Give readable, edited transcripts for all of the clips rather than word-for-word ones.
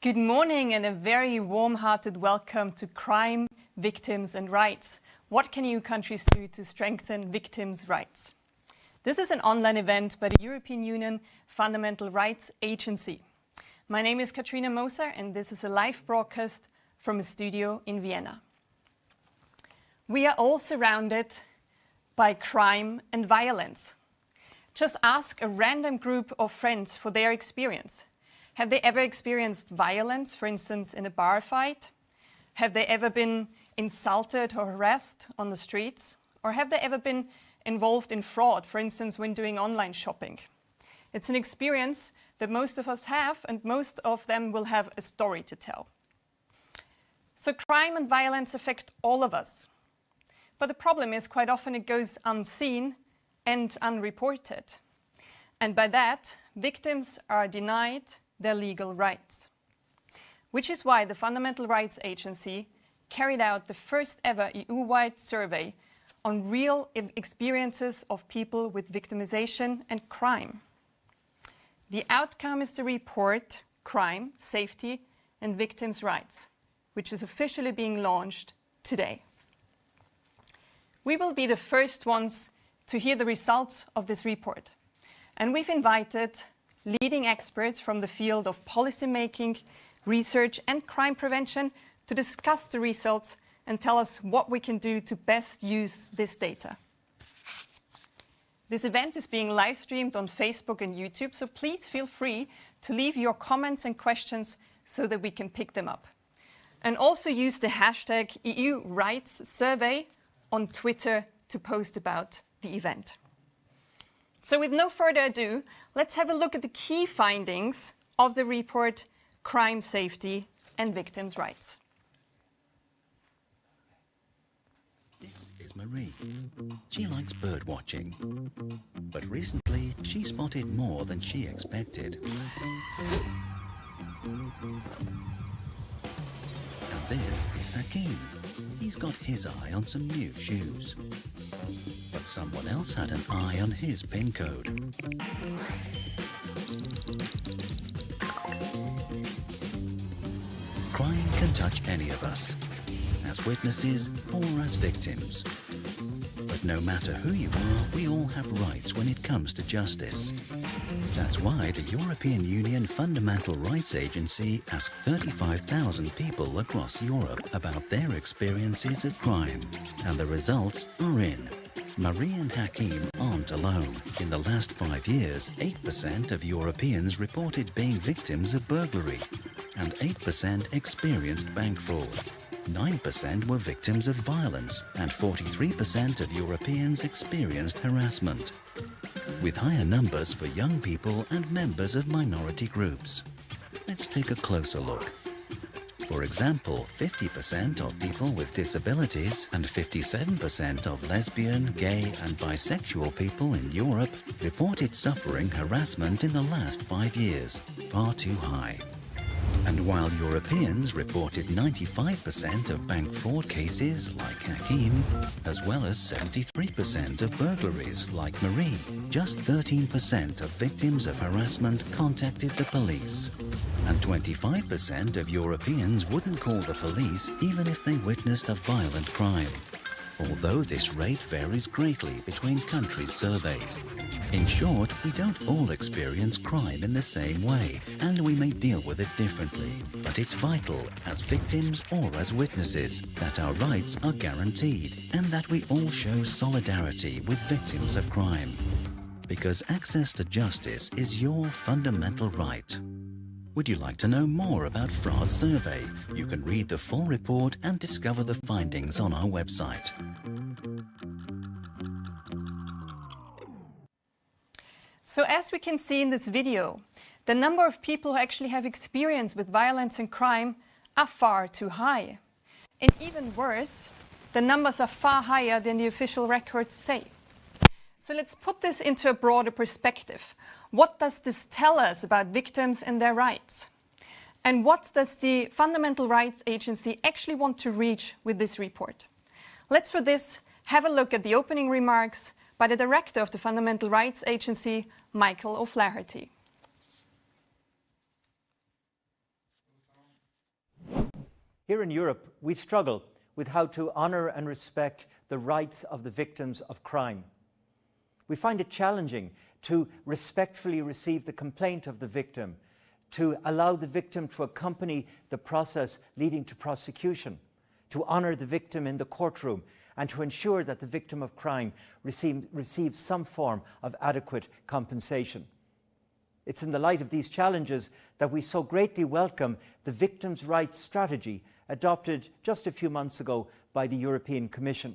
Good morning and a very warm-hearted welcome to Crime, Victims and Rights. What can EU countries do to strengthen victims' rights? This is an online event by the European Union Fundamental Rights Agency. My name is Katrina Moser and this is a live broadcast from a studio in Vienna. We are all surrounded by crime and violence. Just ask a random group of friends for their experience. Have they ever experienced violence, for instance, in a bar fight? Have they ever been insulted or harassed on the streets? Or have they ever been involved in fraud, for instance, when doing online shopping? It's an experience that most of us have, and most of them will have a story to tell. So crime and violence affect all of us. But the problem is quite often it goes unseen and unreported. And by that, victims are denied their legal rights. Which is why the Fundamental Rights Agency carried out the first ever EU-wide survey on real experiences of people with victimization and crime. The outcome is the report Crime, Safety and Victims' Rights, which is officially being launched today. We will be the first ones to hear the results of this report. And we've invited leading experts from the field of policymaking, research and crime prevention to discuss the results and tell us what we can do to best use this data. This event is being live streamed on Facebook and YouTube, so please feel free to leave your comments and questions so that we can pick them up. And also use the hashtag EU Rights Survey on Twitter to post about the event. So with no further ado, let's have a look at the key findings of the report Crime, Safety and Victims' Rights. This is Marie. She likes bird watching, but recently she spotted more than she expected. And this is Hakim. He's got his eye on some new shoes. But someone else had an eye on his PIN code. Crime can touch any of us, as witnesses or as victims. But no matter who you are, we all have rights when it comes to justice. That's why the European Union Fundamental Rights Agency asked 35,000 people across Europe about their experiences of crime. And the results are in. Marie and Hakim aren't alone. In the last 5 years, 8% of Europeans reported being victims of burglary, and 8% experienced bank fraud. 9% were victims of violence, and 43% of Europeans experienced harassment, with higher numbers for young people and members of minority groups. Let's take a closer look. For example, 50% of people with disabilities and 57% of lesbian, gay and bisexual people in Europe reported suffering harassment in the last 5 years, far too high. And while Europeans reported 95% of bank fraud cases, like Hakim, as well as 73% of burglaries, like Marie, just 13% of victims of harassment contacted the police. And 25% of Europeans wouldn't call the police even if they witnessed a violent crime, although this rate varies greatly between countries surveyed. In short, we don't all experience crime in the same way, and we may deal with it differently. But it's vital, as victims or as witnesses, that our rights are guaranteed and that we all show solidarity with victims of crime. Because access to justice is your fundamental right. Would you like to know more about FRA's survey? You can read the full report and discover the findings on our website. So as we can see in this video, the number of people who actually have experience with violence and crime are far too high. And even worse, the numbers are far higher than the official records say. So let's put this into a broader perspective. What does this tell us about victims and their rights? And what does the Fundamental Rights Agency actually want to reach with this report? Let's for this have a look at the opening remarks by the Director of the Fundamental Rights Agency, Michael O'Flaherty. Here in Europe, we struggle with how to honour and respect the rights of the victims of crime. We find it challenging to respectfully receive the complaint of the victim, to allow the victim to accompany the process leading to prosecution, to honour the victim in the courtroom, and to ensure that the victim of crime receives some form of adequate compensation. It's in the light of these challenges that we so greatly welcome the Victims' Rights Strategy adopted just a few months ago by the European Commission.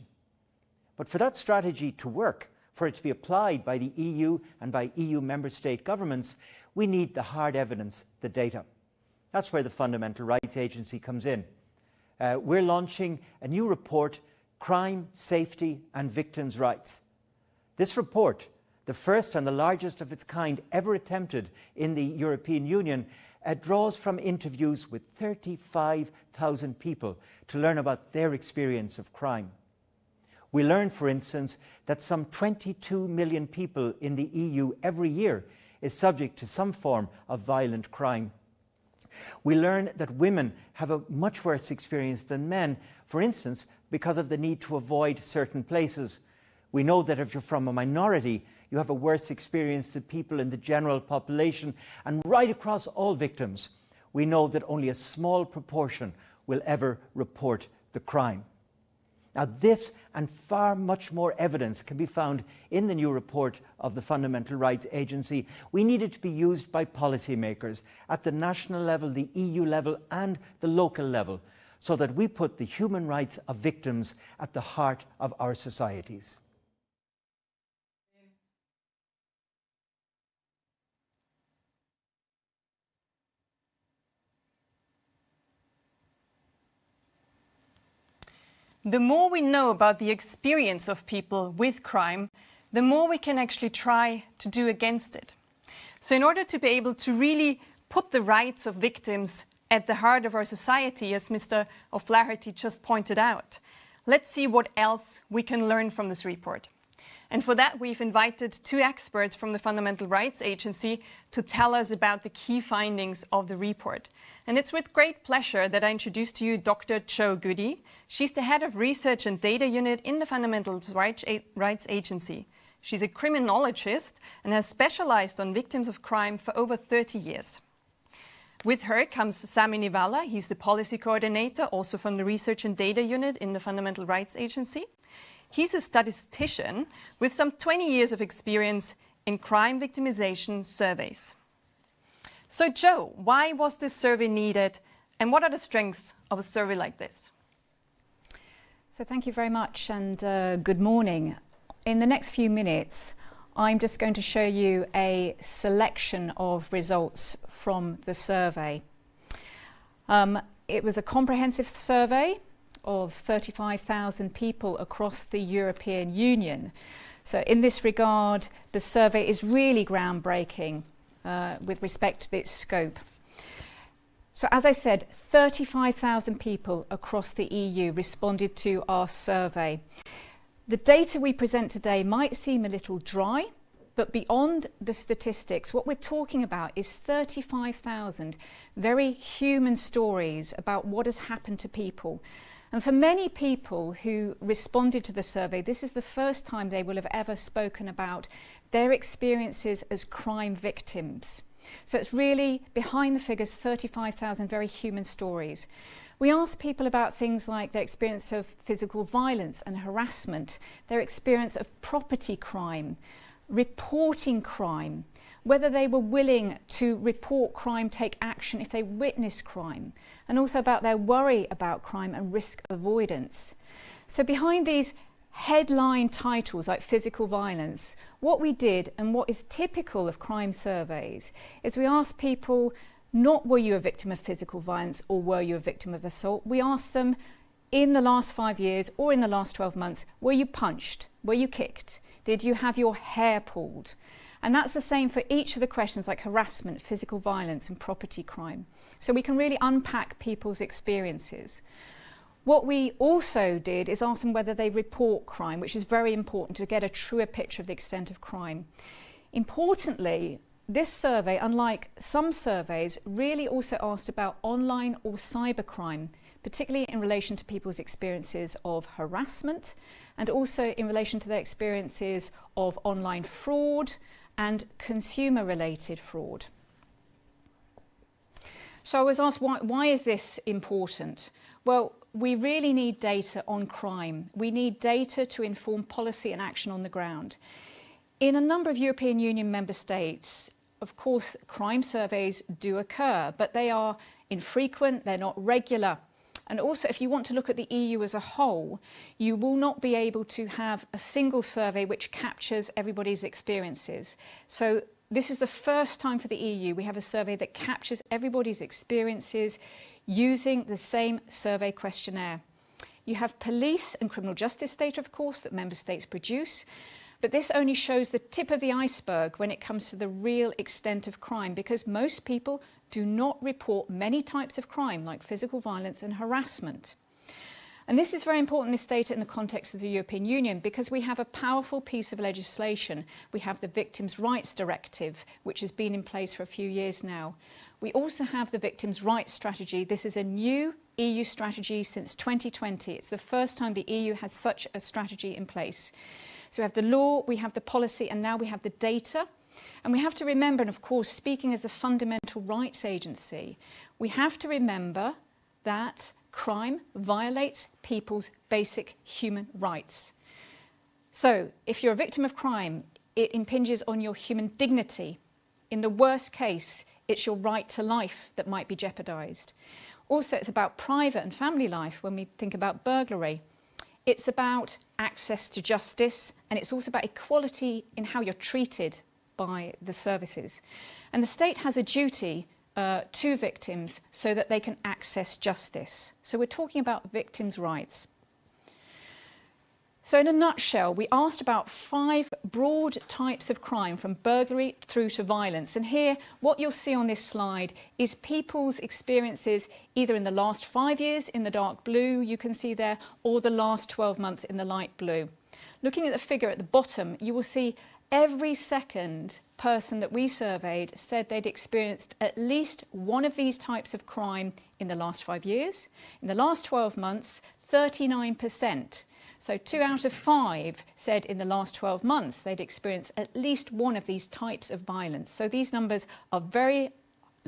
But for that strategy to work, for it to be applied by the EU and by EU member state governments, we need the hard evidence, the data. That's where the Fundamental Rights Agency comes in. We're launching a new report, Crime, Safety and Victims' Rights. This report, the first and the largest of its kind ever attempted in the European Union, draws from interviews with 35,000 people to learn about their experience of crime. We learn, for instance, that some 22 million people in the EU every year is subject to some form of violent crime. We learn that women have a much worse experience than men, for instance, because of the need to avoid certain places. We know that if you're from a minority, you have a worse experience than people in the general population, and right across all victims, we know that only a small proportion will ever report the crime. Now, this and far much more evidence can be found in the new report of the Fundamental Rights Agency. We need it to be used by policymakers at the national level, the EU level and the local level, so that we put the human rights of victims at the heart of our societies. The more we know about the experience of people with crime, the more we can actually try to do against it. So in order to be able to really put the rights of victims at the heart of our society, as Mr. O'Flaherty just pointed out, let's see what else we can learn from this report. And for that, we've invited two experts from the Fundamental Rights Agency to tell us about the key findings of the report. And it's with great pleasure that I introduce to you Dr. Jo Goody. She's the head of Research and Data Unit in the Fundamental Rights Agency. She's a criminologist and has specialized on victims of crime for over 30 years. With her comes Sami Nivala. He's the policy coordinator, also from the Research and Data Unit in the Fundamental Rights Agency. He's a statistician with some 20 years of experience in crime victimization surveys. So Jo, why was this survey needed and what are the strengths of a survey like this? So thank you very much and good morning. In the next few minutes, I'm just going to show you a selection of results from the survey. It was a comprehensive survey of 35,000 people across the European Union. So in this regard, the survey is really groundbreaking with respect to its scope. So as I said, 35,000 people across the EU responded to our survey. The data we present today might seem a little dry, but beyond the statistics, what we're talking about is 35,000 very human stories about what has happened to people. And for many people who responded to the survey, this is the first time they will have ever spoken about their experiences as crime victims. So it's really, behind the figures, 35,000 very human stories. We asked people about things like their experience of physical violence and harassment, their experience of property crime, reporting crime, whether they were willing to report crime, take action if they witnessed crime, and also about their worry about crime and risk avoidance. So behind these headline titles like physical violence, what we did and what is typical of crime surveys is we asked people not were you a victim of physical violence or were you a victim of assault. We asked them in the last 5 years or in the last 12 months, were you punched? Were you kicked? Did you have your hair pulled? And that's the same for each of the questions like harassment, physical violence and property crime. So we can really unpack people's experiences. What we also did is ask them whether they report crime, which is very important to get a truer picture of the extent of crime. Importantly, this survey, unlike some surveys, really also asked about online or cybercrime, particularly in relation to people's experiences of harassment and also in relation to their experiences of online fraud and consumer-related fraud. So I was asked, why is this important? Well, we really need data on crime. We need data to inform policy and action on the ground. In a number of European Union member states, of course, crime surveys do occur, but they are infrequent, they're not regular. And also, if you want to look at the EU as a whole, you will not be able to have a single survey which captures everybody's experiences. So this is the first time for the EU we have a survey that captures everybody's experiences using the same survey questionnaire. You have police and criminal justice data, of course, that member states produce, but this only shows the tip of the iceberg when it comes to the real extent of crime, because most people do not report many types of crime like physical violence and harassment. And this is very important, this data, in the context of the European Union, because we have a powerful piece of legislation. We have the Victims' Rights Directive, which has been in place for a few years now. We also have the Victims' Rights Strategy. This is a new EU strategy since 2020. It's the first time the EU has such a strategy in place. So we have the law, we have the policy, and now we have the data. And we have to remember, and of course, speaking as the Fundamental Rights Agency, we have to remember that crime violates people's basic human rights. So if you're a victim of crime, it impinges on your human dignity. In the worst case, it's your right to life that might be jeopardised. Also, it's about private and family life when we think about burglary. It's about access to justice, and it's also about equality in how you're treated by the services. And the state has a duty to victims so that they can access justice. So we're talking about victims' rights. So in a nutshell, we asked about 5 broad types of crime, from burglary through to violence. And here, what you'll see on this slide is people's experiences either in the last 5 years in the dark blue, you can see there, or the last 12 months in the light blue. Looking at the figure at the bottom, you will see every second person that we surveyed said they'd experienced at least one of these types of crime in the last 5 years. In the last 12 months, 39%. So 2 out of 5 said in the last 12 months they'd experienced at least one of these types of violence. So these numbers are very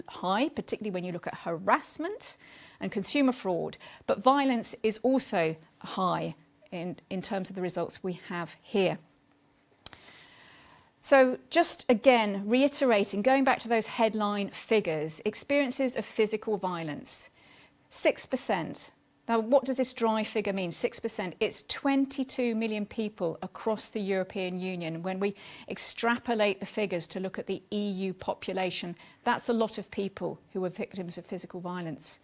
high, particularly when you look at harassment and consumer fraud. But violence is also high in terms of the results we have here. So just again, reiterating, going back to those headline figures, experiences of physical violence, 6%. Now, what does this dry figure mean, 6%? It's 22 million people across the European Union. When we extrapolate the figures to look at the EU population, that's a lot of people who are victims of physical violence.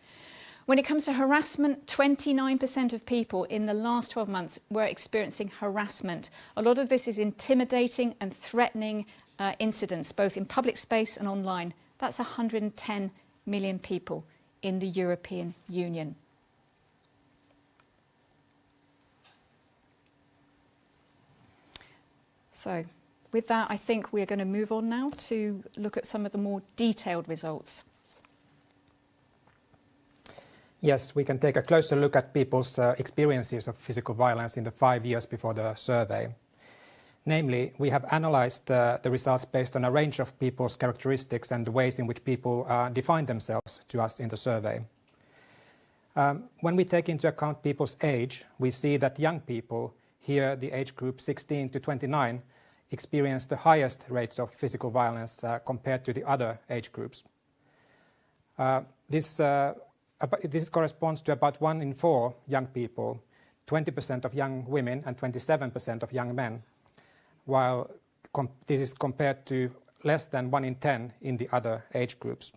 When it comes to harassment, 29% of people in the last 12 months were experiencing harassment. A lot of this is intimidating and threatening incidents, both in public space and online. That's 110 million people in the European Union. So with that, I think we're going to move on now to look at some of the more detailed results. Yes, we can take a closer look at people's experiences of physical violence in the 5 years before the survey. Namely, we have analyzed the results based on a range of people's characteristics and the ways in which people define themselves to us in the survey. When we take into account people's age, we see that young people, here the age group 16 to 29, experience the highest rates of physical violence compared to the other age groups. This corresponds to about 1 in 4 young people, 20% of young women and 27% of young men, while this is compared to less than 1 in 10 in the other age groups.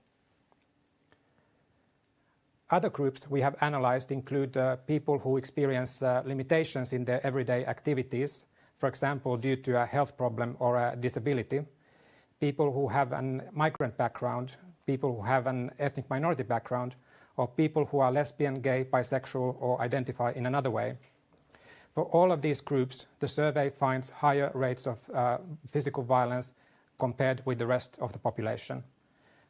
Other groups we have analyzed include people who experience limitations in their everyday activities, for example, due to a health problem or a disability, people who have a migrant background, people who have an ethnic minority background, or people who are lesbian, gay, bisexual, or identify in another way. For all of these groups, the survey finds higher rates of physical violence compared with the rest of the population.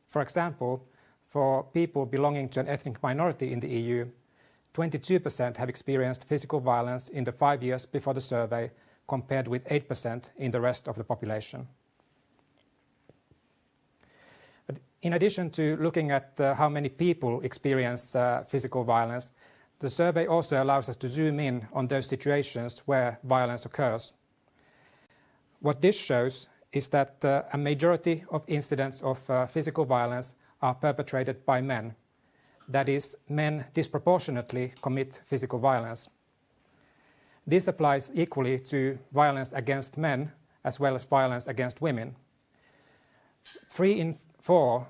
For example, for people belonging to an ethnic minority in the EU, 22% have experienced physical violence in the 5 years before the survey, compared with 8% in the rest of the population. But in addition to looking at how many people experience physical violence, the survey also allows us to zoom in on those situations where violence occurs. What this shows is that a majority of incidents of physical violence are perpetrated by men. That is, men disproportionately commit physical violence. This applies equally to violence against men as well as violence against women. 3 in 4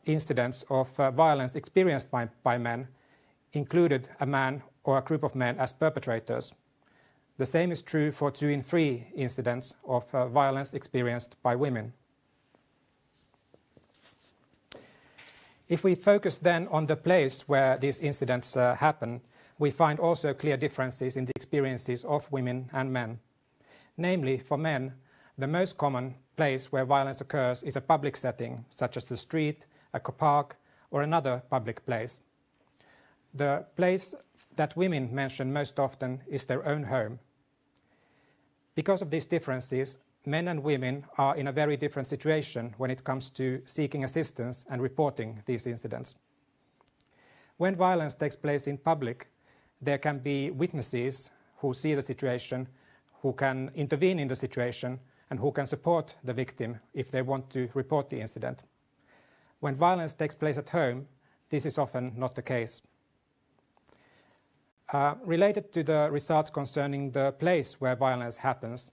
incidents of violence experienced by men included a man or a group of men as perpetrators. The same is true for 2 in 3 incidents of violence experienced by women. If we focus then on the place where these incidents happen, we find also clear differences in the experiences of women and men. Namely, for men, the most common place where violence occurs is a public setting, such as the street, a park, or another public place. The place that women mention most often is their own home. Because of these differences, men and women are in a very different situation when it comes to seeking assistance and reporting these incidents. When violence takes place in public, there can be witnesses who see the situation, who can intervene in the situation, and who can support the victim if they want to report the incident. When violence takes place at home, this is often not the case. Related to the results concerning the place where violence happens,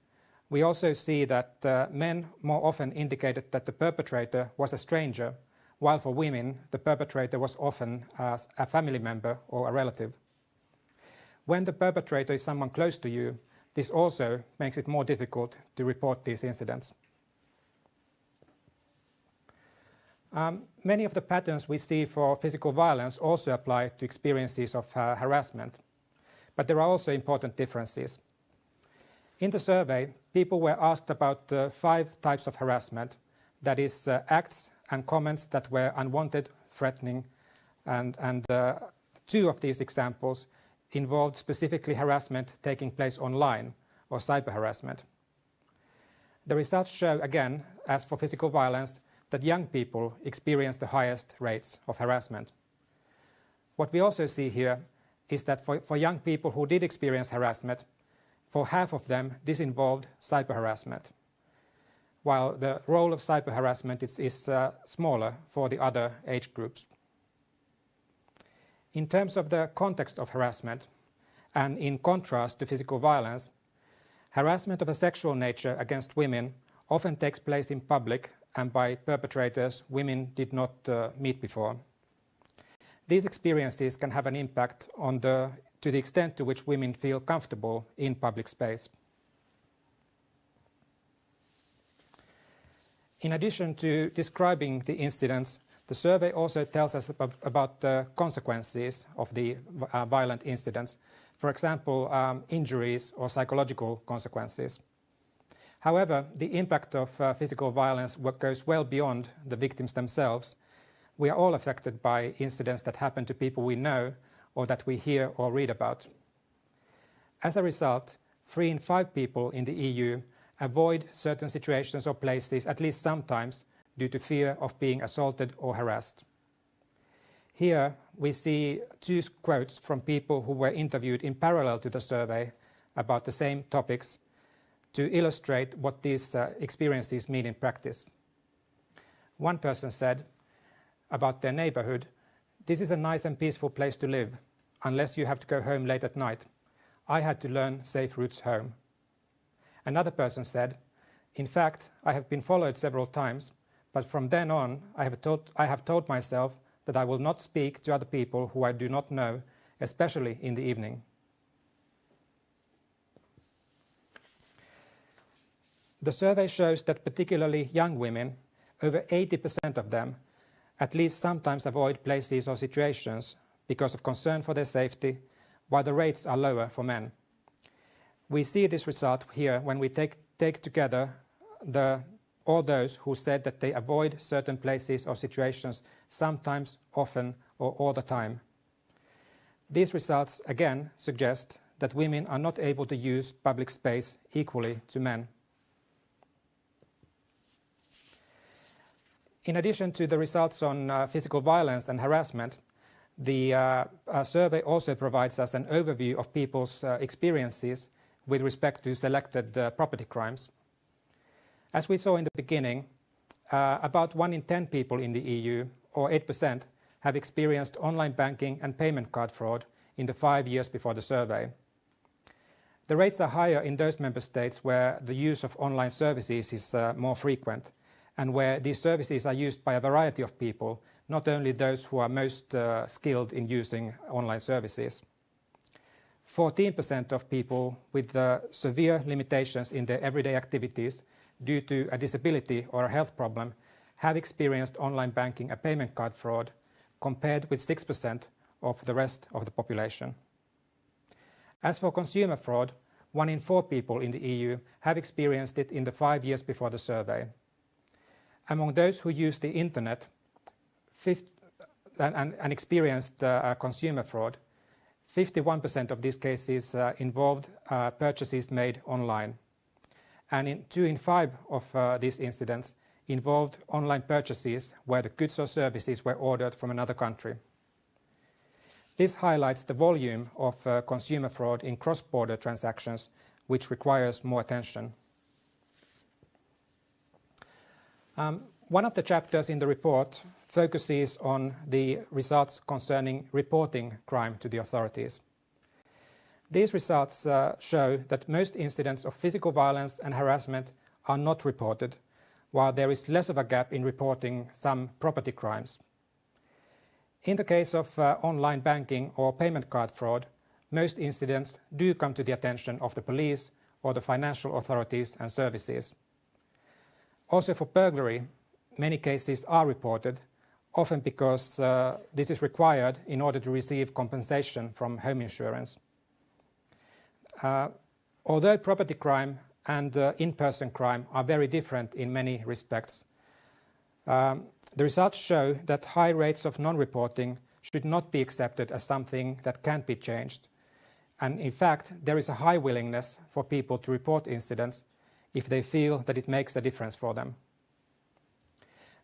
we also see that men more often indicated that the perpetrator was a stranger, while for women, the perpetrator was often a family member or a relative. When the perpetrator is someone close to you, this also makes it more difficult to report these incidents. Many of the patterns we see for physical violence also apply to experiences of harassment, but there are also important differences. In the survey, people were asked about 5 types of harassment, that is, acts and comments that were unwanted, threatening, and 2 of these examples involved specifically harassment taking place online, or cyber harassment. The results show, again, as for physical violence, that young people experience the highest rates of harassment. What we also see here is that for young people who did experience harassment, for half of them this involved cyber harassment, while the role of cyber harassment is smaller for the other age groups. In terms of the context of harassment, and in contrast to physical violence, harassment of a sexual nature against women often takes place in public and by perpetrators women did not meet before. These experiences can have an impact on to the extent to which women feel comfortable in public space. In addition to describing the incidents, the survey also tells us about the consequences of the violent incidents, for example, injuries or psychological consequences. However, the impact of physical violence goes well beyond the victims themselves. We are all affected by incidents that happen to people we know or that we hear or read about. As a result, 3 in 5 people in the EU avoid certain situations or places at least sometimes due to fear of being assaulted or harassed. Here we see 2 quotes from people who were interviewed in parallel to the survey about the same topics to illustrate what these experiences mean in practice. One person said about their neighborhood, "This is a nice and peaceful place to live, unless you have to go home late at night. I had to learn safe routes home." Another person said, "In fact, I have been followed several times, but from then on I have told myself that I will not speak to other people who I do not know, especially in the evening." The survey shows that particularly young women, over 80% of them, at least sometimes avoid places or situations because of concern for their safety, while the rates are lower for men. We see this result here when we take together all those who said that they avoid certain places or situations sometimes, often, or all the time. These results again suggest that women are not able to use public space equally to men. In addition to the results on physical violence and harassment, the survey also provides us an overview of people's experiences with respect to selected property crimes. As we saw in the beginning, about 1 in 10 people in the EU, or 8%, have experienced online banking and payment card fraud in the 5 years before the survey. The rates are higher in those member states where the use of online services is more frequent, and where these services are used by a variety of people, not only those who are most skilled in using online services. 14% of people with severe limitations in their everyday activities due to a disability or a health problem have experienced online banking and payment card fraud, compared with 6% of the rest of the population. As for consumer fraud, 1 in 4 people in the EU have experienced it in the 5 years before the survey. Among those who use the internet and experienced consumer fraud, 51% of these cases involved purchases made online. And 2 in 5 of these incidents involved online purchases where the goods or services were ordered from another country. This highlights the volume of consumer fraud in cross-border transactions, which requires more attention. One of the chapters in the report focuses on the results concerning reporting crime to the authorities. These results show that most incidents of physical violence and harassment are not reported, while there is less of a gap in reporting some property crimes. In the case of online banking or payment card fraud, most incidents do come to the attention of the police or the financial authorities and services. Also for burglary, many cases are reported, often because this is required in order to receive compensation from home insurance. Although property crime and in-person crime are very different in many respects, the results show that high rates of non-reporting should not be accepted as something that can't be changed. And in fact, there is a high willingness for people to report incidents if they feel that it makes a difference for them.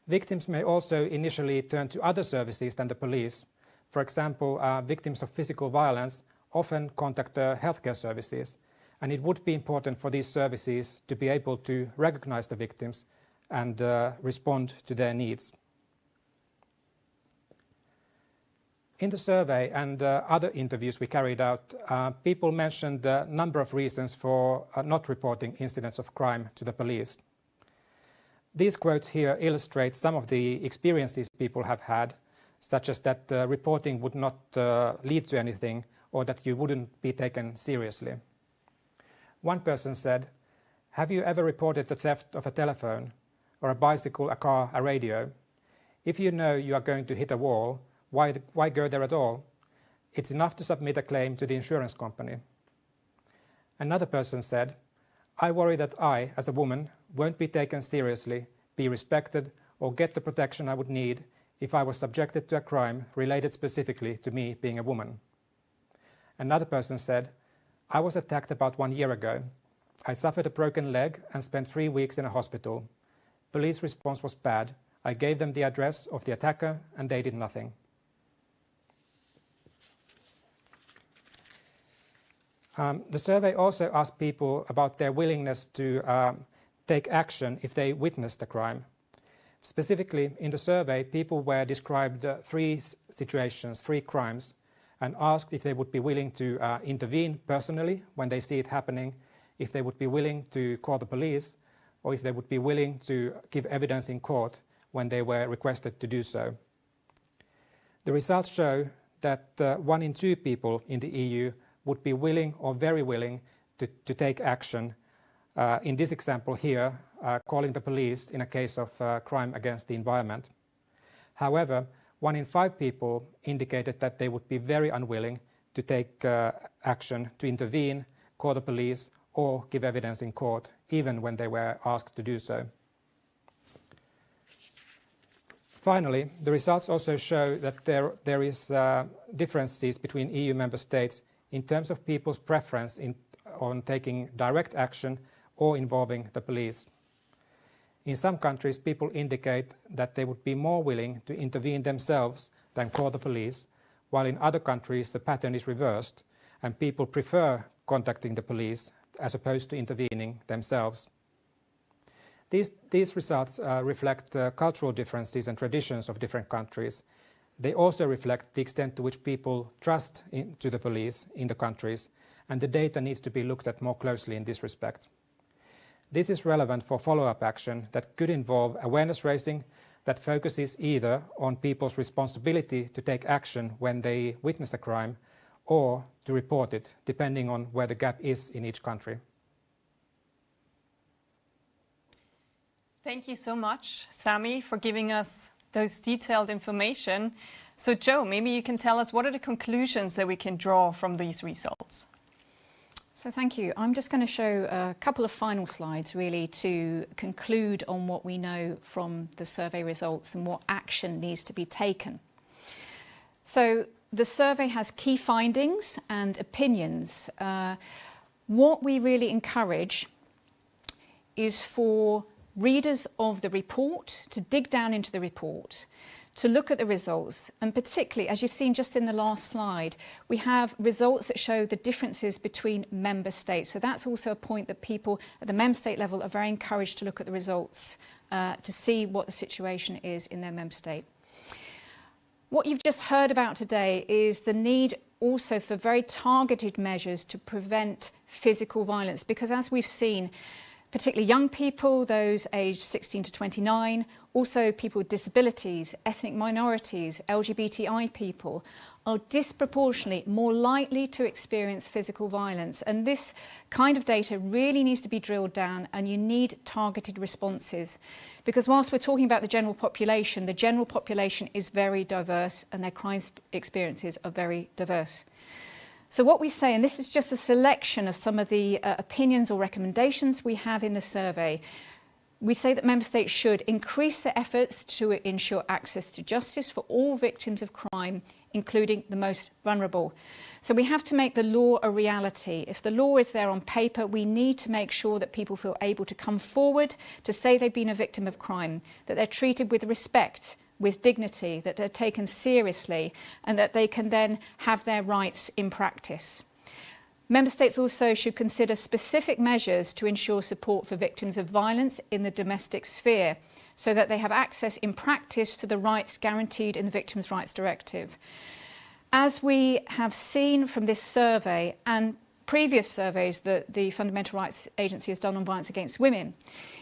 Victims may also initially turn to other services than the police. For example, victims of physical violence often contact the healthcare services, and it would be important for these services to be able to recognize the victims and respond to their needs. In the survey and other interviews we carried out, people mentioned a number of reasons for not reporting incidents of crime to the police. These quotes here illustrate some of the experiences people have had, such as that reporting would not lead to anything, or that you wouldn't be taken seriously. One person said, "Have you ever reported the theft of a telephone, or a bicycle, a car, a radio? If you know you are going to hit a wall, why go there at all? It's enough to submit a claim to the insurance company." Another person said, "I worry that I, as a woman, won't be taken seriously, be respected, or get the protection I would need if I was subjected to a crime related specifically to me being a woman." Another person said, "I was attacked about 1 year ago. I suffered a broken leg and spent 3 weeks in a hospital. Police response was bad. I gave them the address of the attacker and they did nothing." The survey also asked people about their willingness to take action if they witnessed a crime. Specifically, in the survey, people were described 3 situations, 3 crimes, and asked if they would be willing to intervene personally when they see it happening, if they would be willing to call the police, or if they would be willing to give evidence in court when they were requested to do so. The results show that 1 in 2 people in the EU would be willing or very willing to take action. In this example here, calling the police in a case of crime against the environment. However, 1 in 5 people indicated that they would be very unwilling to take action, to intervene, call the police, or give evidence in court, even when they were asked to do so. Finally, the results also show that there is differences between EU member states in terms of people's preference on taking direct action or involving the police. In some countries, people indicate that they would be more willing to intervene themselves than call the police, while in other countries the pattern is reversed and people prefer contacting the police as opposed to intervening themselves. These results reflect cultural differences and traditions of different countries. They also reflect the extent to which people trust to the police in the countries, and the data needs to be looked at more closely in this respect. This is relevant for follow-up action that could involve awareness raising that focuses either on people's responsibility to take action when they witness a crime or to report it, depending on where the gap is in each country. Thank you so much, Sami, for giving us those detailed information. So Joe, maybe you can tell us what are the conclusions that we can draw from these results? So thank you. I'm just going to show a couple of final slides really to conclude on what we know from the survey results and what action needs to be taken. So the survey has key findings and opinions. What we really encourage is for readers of the report to dig down into the report, to look at the results, and particularly, as you've seen just in the last slide, we have results that show the differences between member states. So that's also a point that people at the member state level are very encouraged to look at the results to see what the situation is in their member state. What you've just heard about today is the need also for very targeted measures to prevent physical violence, because as we've seen, particularly young people, those aged 16 to 29, also people with disabilities, ethnic minorities, LGBTI people, are disproportionately more likely to experience physical violence. And this kind of data really needs to be drilled down, and you need targeted responses. Because whilst we're talking about the general population is very diverse and their crime experiences are very diverse. So what we say, and this is just a selection of some of the opinions or recommendations we have in the survey, we say that member states should increase their efforts to ensure access to justice for all victims of crime, including the most vulnerable. So we have to make the law a reality. If the law is there on paper, we need to make sure that people feel able to come forward to say they've been a victim of crime, that they're treated with respect, with dignity, that they're taken seriously, and that they can then have their rights in practice. Member states also should consider specific measures to ensure support for victims of violence in the domestic sphere, so that they have access in practice to the rights guaranteed in the Victims' Rights Directive. As we have seen from this survey and previous surveys that the Fundamental Rights Agency has done on violence against women,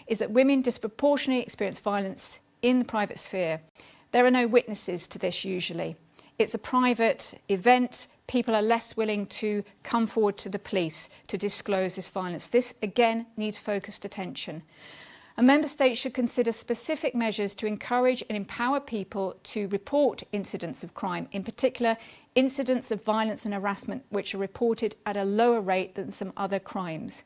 is that women disproportionately experience violence in the private sphere. There are no witnesses to this usually. It's a private event. People are less willing to come forward to the police to disclose this violence. This, again, needs focused attention. A member state should consider specific measures to encourage and empower people to report incidents of crime, in particular incidents of violence and harassment which are reported at a lower rate than some other crimes.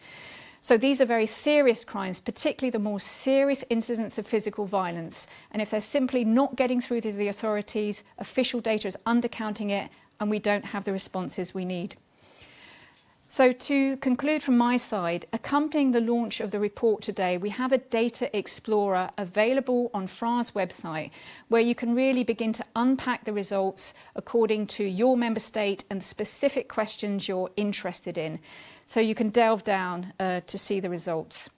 So these are very serious crimes, particularly the more serious incidents of physical violence. And if they're simply not getting through to the authorities, official data is undercounting it, and we don't have the responses we need. So to conclude from my side, accompanying the launch of the report today, we have a data explorer available on FRA's website, where you can really begin to unpack the results according to your member state and the specific questions you're interested in. So you can delve down to see the results.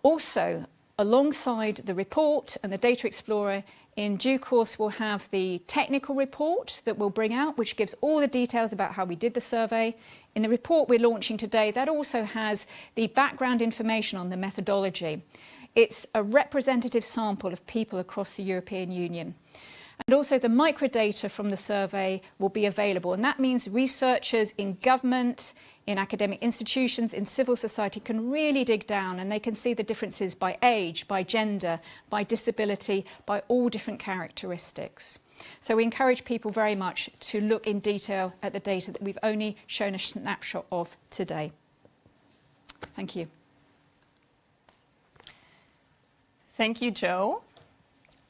Also, alongside the report and the data explorer, in due course we'll have the technical report that we'll bring out, which gives all the details about how we did the survey. In the report we're launching today, that also has the background information on the methodology. It's a representative sample of people across the European Union. And also the microdata from the survey will be available. And that means researchers in government, in academic institutions, in civil society can really dig down, and they can see the differences by age, by gender, by disability, by all different characteristics. So we encourage people very much to look in detail at the data that we've only shown a snapshot of today. Thank you. Thank you, Joe.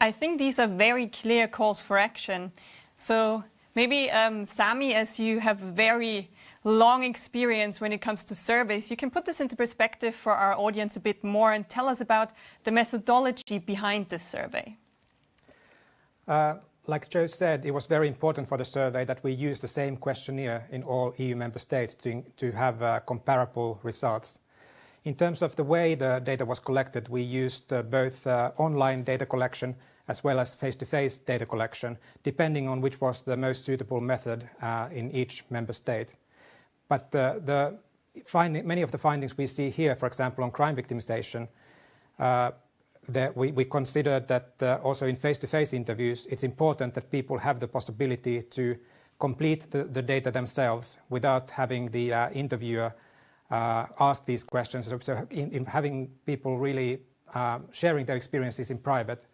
I think these are very clear calls for action. So maybe, Sami, as you have very long experience when it comes to surveys, you can put this into perspective for our audience a bit more and tell us about the methodology behind this survey. Like Joe said, it was very important for the survey that we use the same questionnaire in all EU member states to have comparable results. In terms of the way the data was collected, we used both online data collection as well as face-to-face data collection, depending on which was the most suitable method in each member state. But many of the findings we see here, for example, on crime victimization, we considered that also in face-to-face interviews, it's important that people have the possibility to complete the data themselves without having the interviewer ask these questions. So in having people really sharing their experiences in private.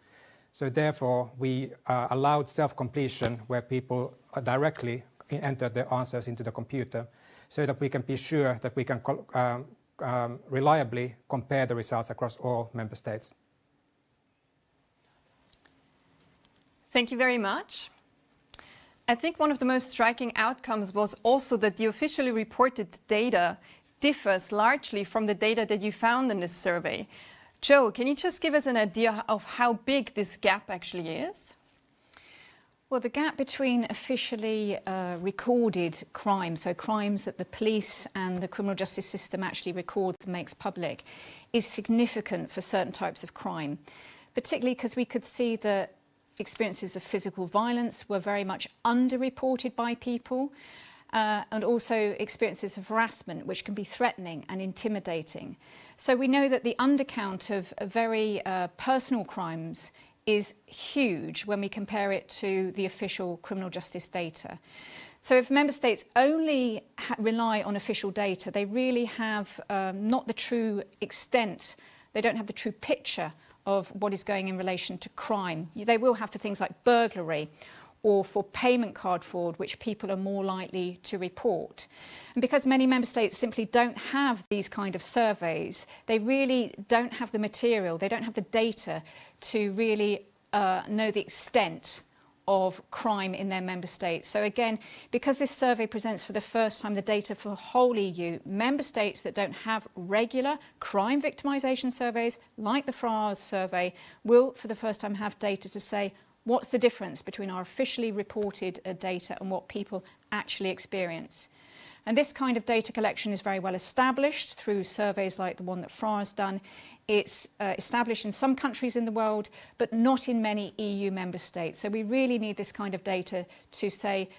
So therefore, we allowed self-completion where people directly enter their answers into the computer so that we can be sure that we can reliably compare the results across all member states. Thank you very much. I think one of the most striking outcomes was also that the officially reported data differs largely from the data that you found in this survey. Joe, can you just give us an idea of how big this gap actually is? Well, the gap between officially recorded crimes, so crimes that the police and the criminal justice system actually records and makes public, is significant for certain types of crime, particularly because we could see that experiences of physical violence were very much underreported by people, and also experiences of harassment, which can be threatening and intimidating. So we know that the undercount of very personal crimes is huge when we compare it to the official criminal justice data. So if member states only rely on official data, they really have not the true extent, they don't have the true picture of what is going in relation to crime. They will have for things like burglary or for payment card fraud, which people are more likely to report. And because many member states simply don't have these kind of surveys, they really don't have the material, they don't have the data to really know the extent of crime in their member states. So again, because this survey presents for the first time the data for the whole EU, member states that don't have regular crime victimisation surveys, like the FRA's survey, will for the first time have data to say, what's the difference between our officially reported data and what people actually experience? And this kind of data collection is very well established through surveys like the one that FRA has done. It's established in some countries in the world, but not in many EU member states. So we really need this kind of data to say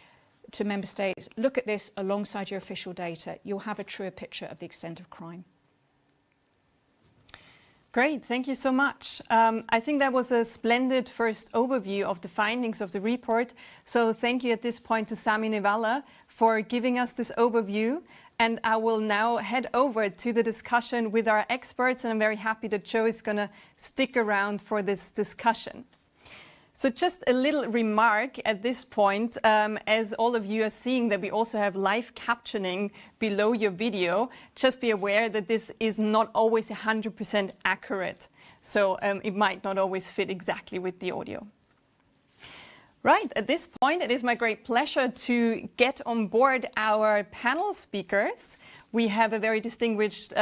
to member states, look at this alongside your official data. You'll have a truer picture of the extent of crime. Great, thank you so much. I think that was a splendid first overview of the findings of the report. So thank you at this point to Sami Nivala for giving us this overview. And I will now head over to the discussion with our experts. And I'm very happy that Joe is going to stick around for this discussion. So just a little remark at this point, as all of you are seeing that we also have live captioning below your video, just be aware that this is not always 100% accurate. So it might not always fit exactly with the audio. Right, at this point, it is my great pleasure to get on board our panel speakers. We have a very distinguished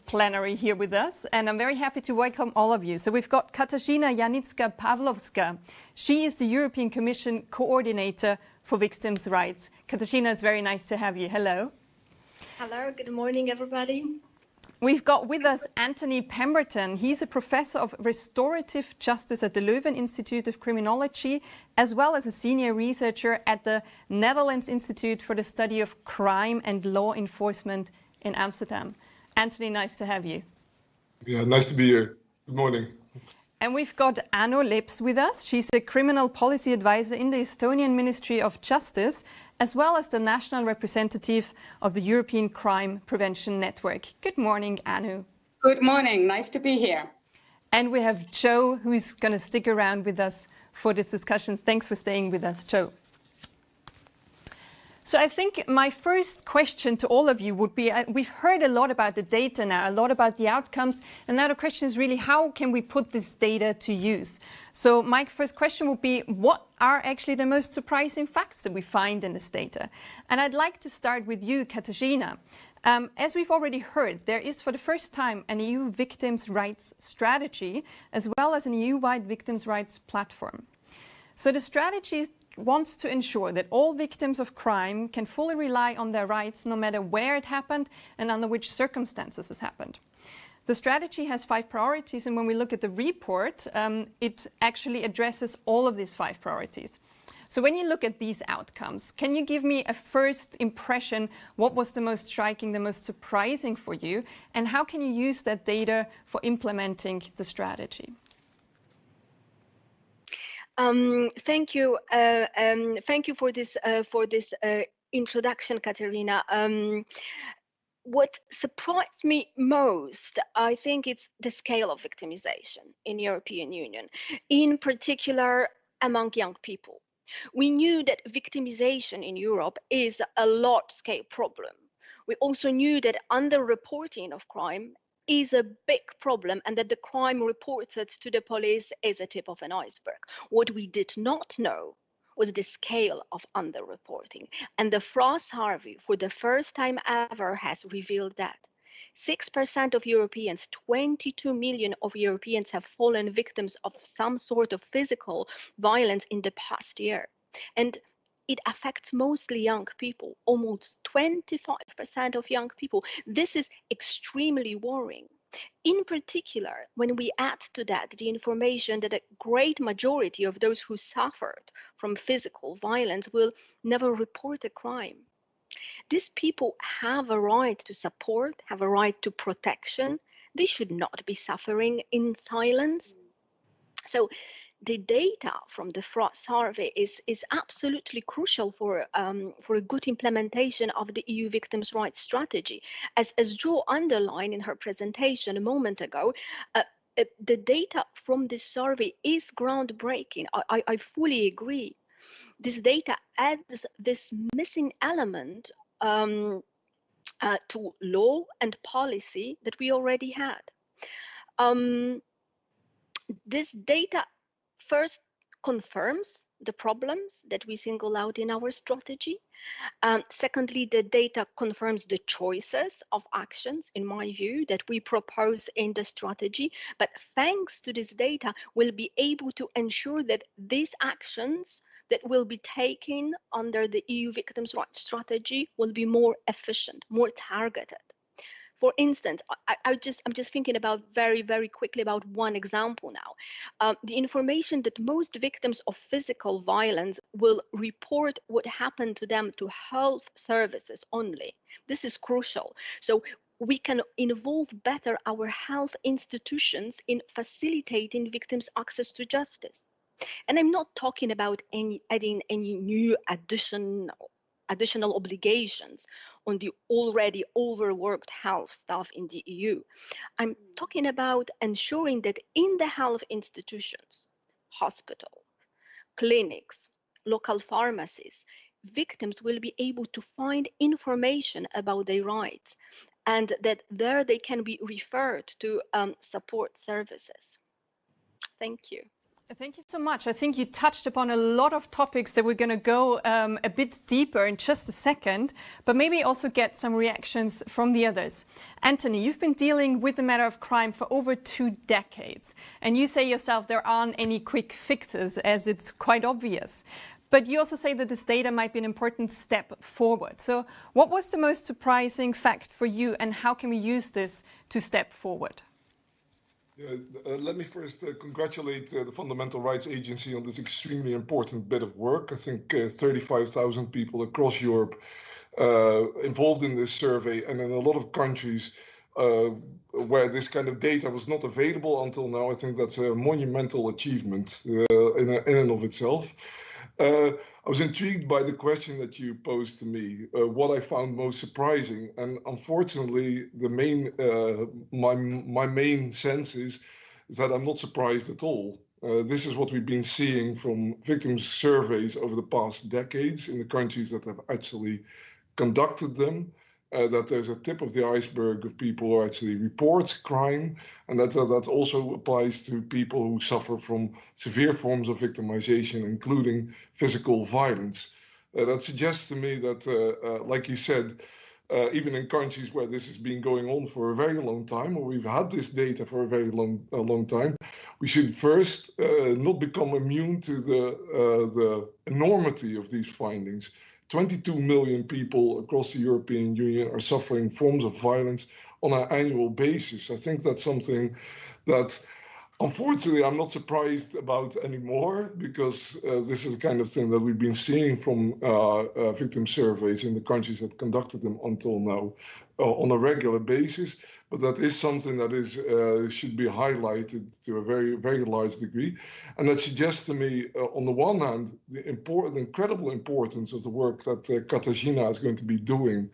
plenary here with us, and I'm very happy to welcome all of you. So we've got Katarzyna Janicka-Pawlowska. She is the European Commission Coordinator for Victims' Rights. Katarzyna, it's very nice to have you. Hello. Hello, good morning, everybody. We've got with us Anthony Pemberton. He's a professor of restorative justice at the Leuven Institute of Criminology, as well as a senior researcher at the Netherlands Institute for the Study of Crime and Law Enforcement in Amsterdam. Anthony, nice to have you. Yeah, nice to be here. Good morning. And we've got Anu Lips with us. She's a criminal policy advisor in the Estonian Ministry of Justice, as well as the national representative of the European Crime Prevention Network. Good morning, Anu. Good morning. Nice to be here. And we have Joe, who's going to stick around with us for this discussion. Thanks for staying with us, Joe. So I think my first question to all of you would be, we've heard a lot about the data now, a lot about the outcomes, and now the question is really, how can we put this data to use? So my first question would be, what are actually the most surprising facts that we find in this data? And I'd like to start with you, Katarzyna. As we've already heard, there is for the first time an EU victims' rights strategy, as well as an EU-wide victims' rights platform. So the strategy wants to ensure that all victims of crime can fully rely on their rights no matter where it happened and under which circumstances it happened. The strategy has 5 priorities, and when we look at the report, it actually addresses all of these 5 priorities. So when you look at these outcomes, can you give me a first impression? What was the most striking, the most surprising for you, and how can you use that data for implementing the strategy? Thank you. Thank you for this introduction, Katarzyna. What surprised me most, I think, it's the scale of victimization in European Union, in particular among young people. We knew that victimization in Europe is a large-scale problem. We also knew that underreporting of crime is a big problem, and that the crime reported to the police is a tip of an iceberg. What we did not know was the scale of underreporting. And the Frost Harvey, for the first time ever, has revealed that 6% of Europeans, 22 million of Europeans have fallen victims of some sort of physical violence in the past year. And it affects mostly young people, almost 25% of young people. This is extremely worrying. In particular, when we add to that the information that a great majority of those who suffered from physical violence will never report a crime. These people have a right to support, have a right to protection. They should not be suffering in silence. So the data from the Frost Survey is absolutely crucial for a good implementation of the EU Victims' Rights Strategy. As Jo underlined in her presentation a moment ago, the data from this survey is groundbreaking. I fully agree. This data adds this missing element to law and policy that we already had. This data first confirms the problems that we single out in our strategy. Secondly, the data confirms the choices of actions, in my view, that we propose in the strategy. But thanks to this data, we'll be able to ensure that these actions that will be taken under the EU Victims' Rights Strategy will be more efficient, more targeted. For instance, I'm just thinking about very quickly about one example now. The information that most victims of physical violence will report what happened to them to health services only. This is crucial. So we can involve better our health institutions in facilitating victims' access to justice. And I'm not talking about adding any new additional obligations on the already overworked health staff in the EU. I'm talking about ensuring that in the health institutions, hospitals, clinics, local pharmacies, victims will be able to find information about their rights, and that there they can be referred to support services. Thank you. Thank you so much. I think you touched upon a lot of topics that we're going to go a bit deeper in just a second, but maybe also get some reactions from the others. Anthony, you've been dealing with the matter of crime for over 2 decades, and you say yourself there aren't any quick fixes, as it's quite obvious. But you also say that this data might be an important step forward. So what was the most surprising fact for you, and how can we use this to step forward? Let me first congratulate the Fundamental Rights Agency on this extremely important bit of work. I think 35,000 people across Europe involved in this survey, and in a lot of countries where this kind of data was not available until now. I think that's a monumental achievement in and of itself. I was intrigued by the question that you posed to me, what I found most surprising, and unfortunately, my main sense is that I'm not surprised at all. This is what we've been seeing from victims surveys over the past decades in the countries that have actually conducted them, that there's a tip of the iceberg of people who actually report crime, and that also applies to people who suffer from severe forms of victimization, including physical violence. That suggests to me that, like you said, even in countries where this has been going on for a very long time, or we've had this data for a very long time, we should first not become immune to the enormity of these findings. 22 million people across the European Union are suffering forms of violence on an annual basis. I think that's something that, unfortunately, I'm not surprised about anymore, because this is the kind of thing that we've been seeing from victim surveys in the countries that conducted them until now on a regular basis. But that is something that is should be highlighted to a very large degree. And that suggests to me, on the one hand, the incredible importance of the work that Katarzyna is going to be doing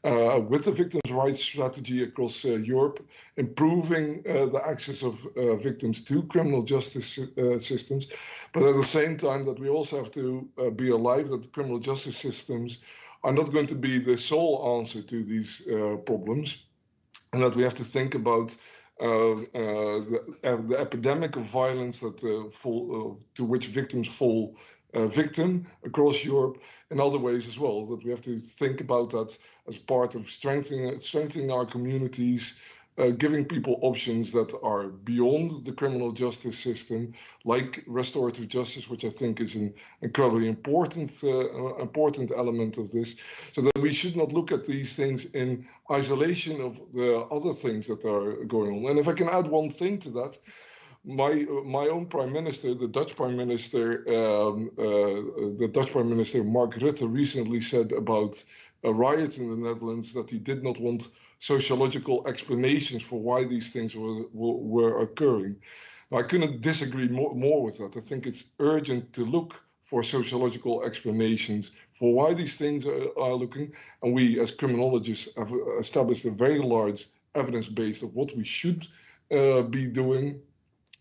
with the victims' rights strategy across Europe, improving the access of victims to criminal justice systems. But at the same time, that we also have to be alive that the criminal justice systems are not going to be the sole answer to these problems. And that we have to think about the epidemic of violence that to which victims fall victim across Europe in other ways as well. That we have to think about that as part of strengthening our communities, giving people options that are beyond the criminal justice system, like restorative justice, which I think is an incredibly important element of this, so that we should not look at these things in isolation of the other things that are going on. And if I can add one thing to that, my own prime minister, the Dutch prime minister Mark Rutte, recently said about a riot in the Netherlands that he did not want sociological explanations for why these things were occurring. Now, I couldn't disagree more with that. I think it's urgent to look for sociological explanations for why these things are looking. And we, as criminologists, have established a very large evidence base of what we should be doing,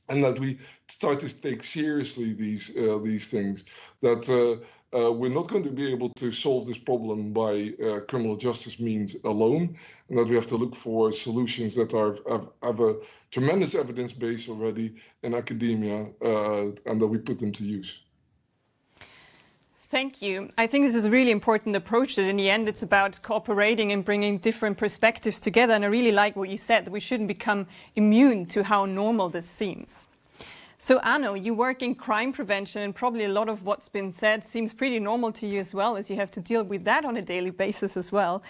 and that we start to take seriously these things. That we're not going to be able to solve this problem by criminal justice means alone, and that we have to look for solutions that have a tremendous evidence base already in academia, and that we put them to use. Thank you. I think this is a really important approach, that in the end it's about cooperating and bringing different perspectives together. And I really like what you said, that we shouldn't become immune to how normal this seems. So Anno, you work in crime prevention, and probably a lot of what's been said seems pretty normal to you as well, as you have to deal with that on a daily basis as well.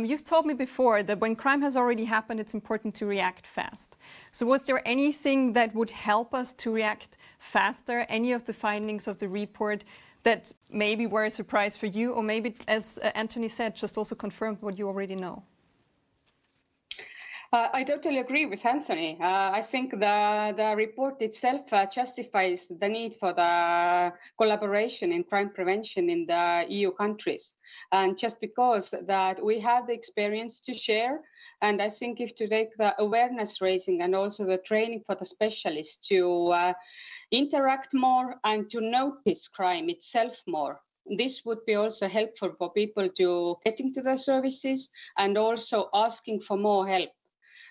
You've told me before that when crime has already happened, it's important to react fast. So was there anything that would help us to react faster? Any of the findings of the report that maybe were a surprise for you, or maybe, as Anthony said, just also confirmed what you already know? I totally agree with Anthony. I think the report itself justifies the need for the collaboration in crime prevention in the EU countries. And just because that we have the experience to share, and I think if to take the awareness raising and also the training for the specialists to interact more and to notice crime itself more, this would be also helpful for people to getting to the services and also asking for more help.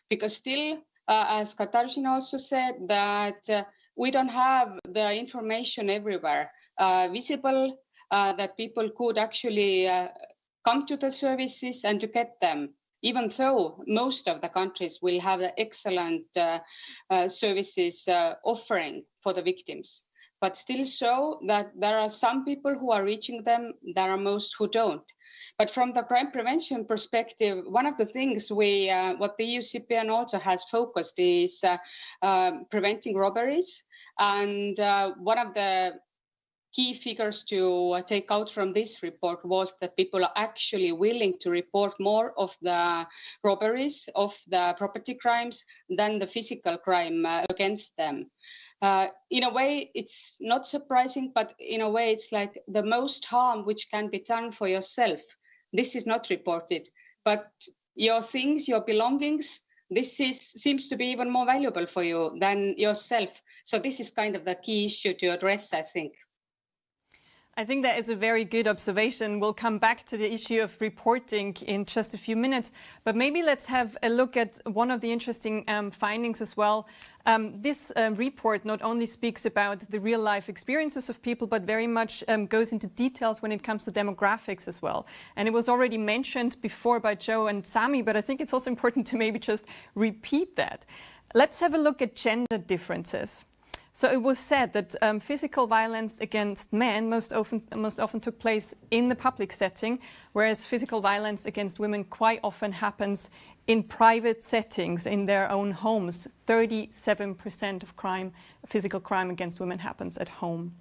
Because still, as Katarzyna also said, that we don't have the information everywhere visible, that people could actually come to the services and to get them, even though most of the countries will have the excellent services offering for the victims. But still so that there are some people who are reaching them, there are most who don't. But from the crime prevention perspective, one of the things what the EU CPN also has focused is preventing robberies. And one of the key figures to take out from this report was that people are actually willing to report more of the robberies, of the property crimes, than the physical crime against them. In a way, it's not surprising, but in a way, it's like the most harm which can be done for yourself. This is not reported, but your things, your belongings, this seems to be even more valuable for you than yourself. So this is kind of the key issue to address, I think. I think that is a very good observation. We'll come back to the issue of reporting in just a few minutes, but maybe let's have a look at one of the interesting findings as well. This report not only speaks about the real life experiences of people, but very much goes into details when it comes to demographics as well. And it was already mentioned before by Joe and Sami, but I think it's also important to maybe just repeat that. Let's have a look at gender differences. So it was said that physical violence against men most often took place in the public setting, whereas physical violence against women quite often happens in private settings, in their own homes. 37% of physical crime against women happens at home.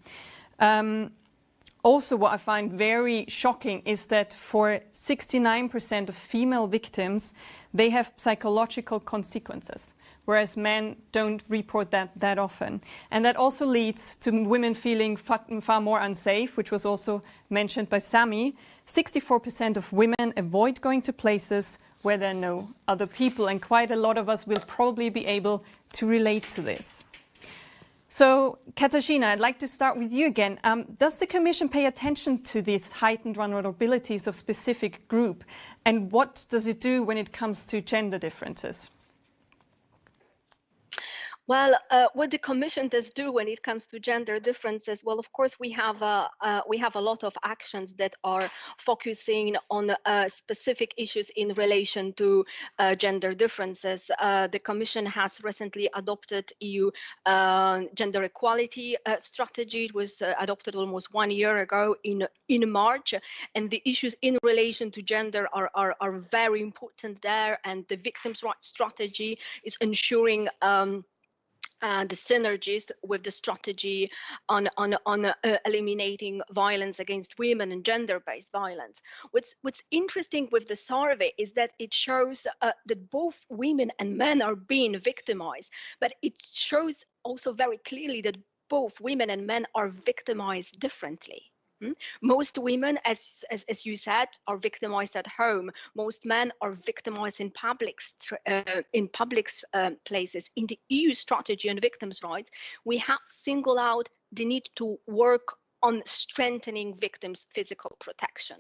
Also, what I find very shocking is that for 69% of female victims, they have psychological consequences, whereas men don't report that often. And that also leads to women feeling far more unsafe, which was also mentioned by Sami. 64% of women avoid going to places where there are no other people, and quite a lot of us will probably be able to relate to this. So, Katarzyna, I'd like to start with you again. Does the Commission pay attention to these heightened vulnerabilities of specific group, and what does it do when it comes to gender differences? Well, what the Commission does do when it comes to gender differences, well, of course, we have a lot of actions that are focusing on specific issues in relation to gender differences. The Commission has recently adopted EU gender equality strategy. It was adopted almost 1 year ago in March, and the issues in relation to gender are very important there. And the victims' rights strategy is ensuring the synergies with the strategy on eliminating violence against women and gender-based violence. What's interesting with the survey is that it shows that both women and men are being victimized, but it shows also very clearly that both women and men are victimized differently. Most women, as you said, are victimized at home. Most men are victimized in public places. In the EU strategy on victims' rights, we have singled out the need to work on strengthening victims' physical protection.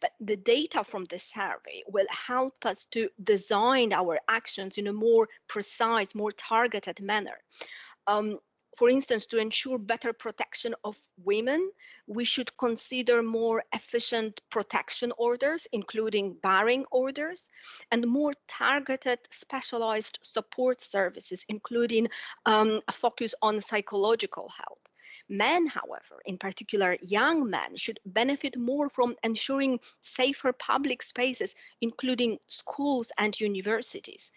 But the data from this survey will help us to design our actions in a more precise, more targeted manner. For instance, to ensure better protection of women, we should consider more efficient protection orders, including barring orders, and more targeted specialized support services, including a focus on psychological help. Men, however, in particular young men, should benefit more from ensuring safer public spaces, including schools and universities.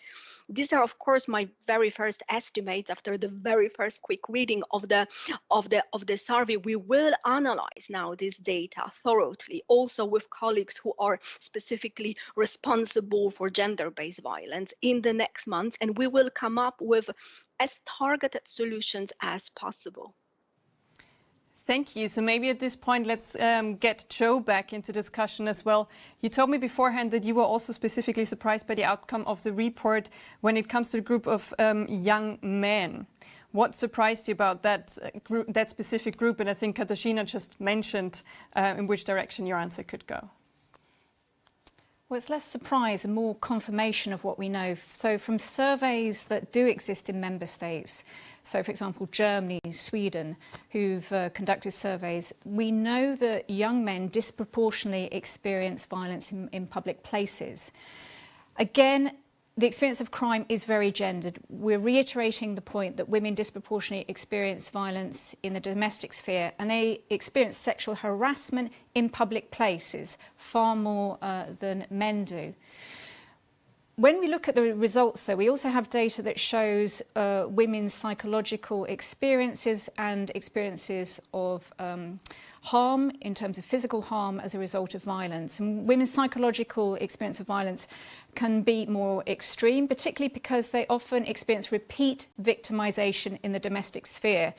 These are, of course, my very first estimates after the very first quick reading of the survey. We will analyze now this data thoroughly, also with colleagues who are specifically responsible for gender-based violence in the next months, and we will come up with as targeted solutions as possible. Thank you. So maybe at this point, let's get Joe back into discussion as well. You told me beforehand that you were also specifically surprised by the outcome of the report when it comes to the group of young men. What surprised you about that group, that specific group? And I think Katarzyna just mentioned in which direction your answer could go. Well, it's less surprise and more confirmation of what we know. So from surveys that do exist in member states, so for example, Germany, Sweden, who've conducted surveys, we know that young men disproportionately experience violence in public places. Again, the experience of crime is very gendered. We're reiterating the point that women disproportionately experience violence in the domestic sphere, and they experience sexual harassment in public places far more than men do. When we look at the results, though, we also have data that shows women's psychological experiences and experiences of harm in terms of physical harm as a result of violence. And women's psychological experience of violence can be more extreme, particularly because they often experience repeat victimization in the domestic sphere.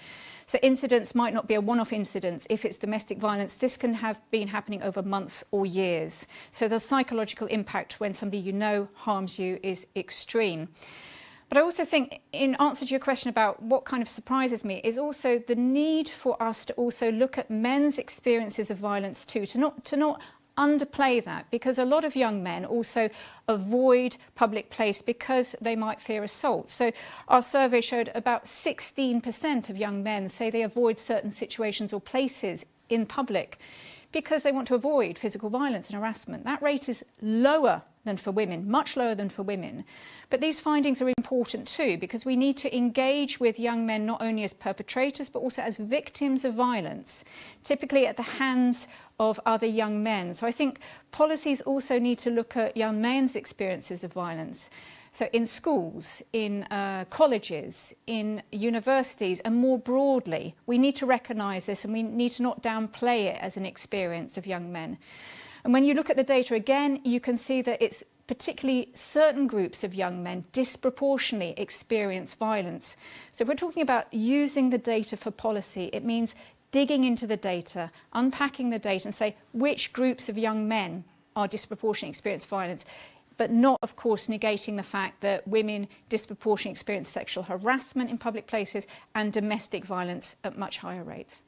So incidents might not be a one-off incident. If it's domestic violence, this can have been happening over months or years. So the psychological impact when somebody you know harms you is extreme. But I also think, in answer to your question about what kind of surprises me, is also the need for us to also look at men's experiences of violence too, to not underplay that, because a lot of young men also avoid public place because they might fear assault. So our survey showed about 16% of young men say they avoid certain situations or places in public because they want to avoid physical violence and harassment. That rate is lower than for women, much lower than for women. But these findings are important too, because we need to engage with young men not only as perpetrators, but also as victims of violence, typically at the hands of other young men. So I think policies also need to look at young men's experiences of violence. So in schools, in colleges, in universities, and more broadly, we need to recognise this, and we need to not downplay it as an experience of young men. And when you look at the data again, you can see that it's particularly certain groups of young men disproportionately experience violence. So if we're talking about using the data for policy, it means digging into the data, unpacking the data and say which groups of young men are disproportionately experience violence, but not, of course, negating the fact that women disproportionately experience sexual harassment in public places and domestic violence at much higher rates.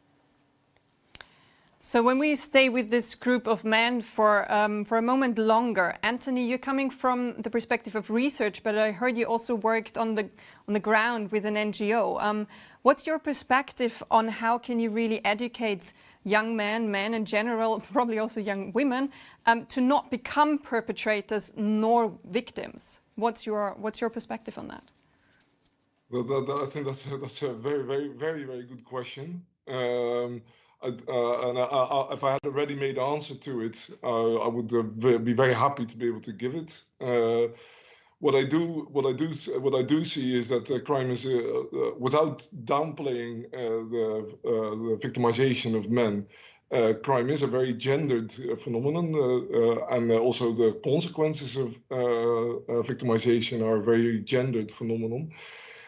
So when we stay with this group of men for a moment longer, Anthony, you're coming from the perspective of research, but I heard you also worked on the ground with an NGO. What's your perspective on how can you really educate young men in general, probably also young women, to not become perpetrators nor victims? What's your perspective on that? I think that's a very good question. If I had a ready-made answer to it, I would be very happy to be able to give it. What I do see is that crime is, without downplaying the victimization of men, crime is a very gendered phenomenon, and also the consequences of victimization are a very gendered phenomenon.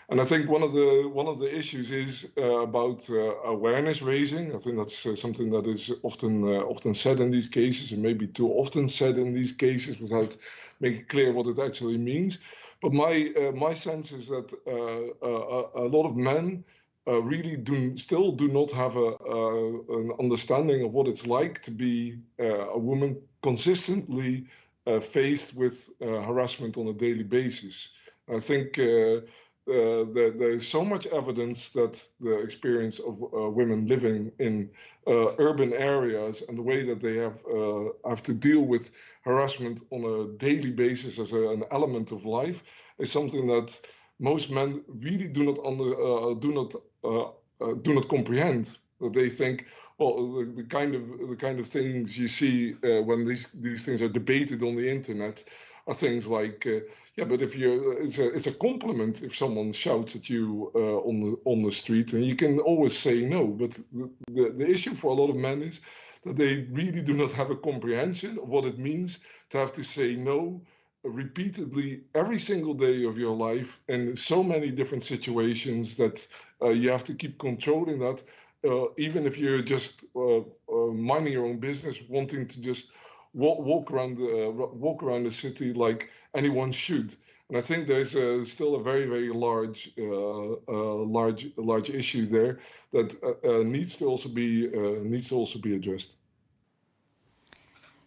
And I think one of the issues is about awareness raising. I think that's something that is often said in these cases, and maybe too often said in these cases without making clear what it actually means. But my sense is that a lot of men really still do not have an understanding of what it's like to be a woman consistently faced with harassment on a daily basis. I think there is so much evidence that the experience of women living in urban areas and the way that they have to deal with harassment on a daily basis as an element of life is something that most men really do not comprehend. That they think, well, the kind of things you see when these things are debated on the internet are things like, yeah, but if it's a compliment if someone shouts at you on the street, and you can always say no. But the issue for a lot of men is that they really do not have a comprehension of what it means to have to say no repeatedly every single day of your life in so many different situations that you have to keep controlling that, even if you're just minding your own business, wanting to just walk around the city like anyone should. And I think there's still a very large issue there that needs to also be addressed.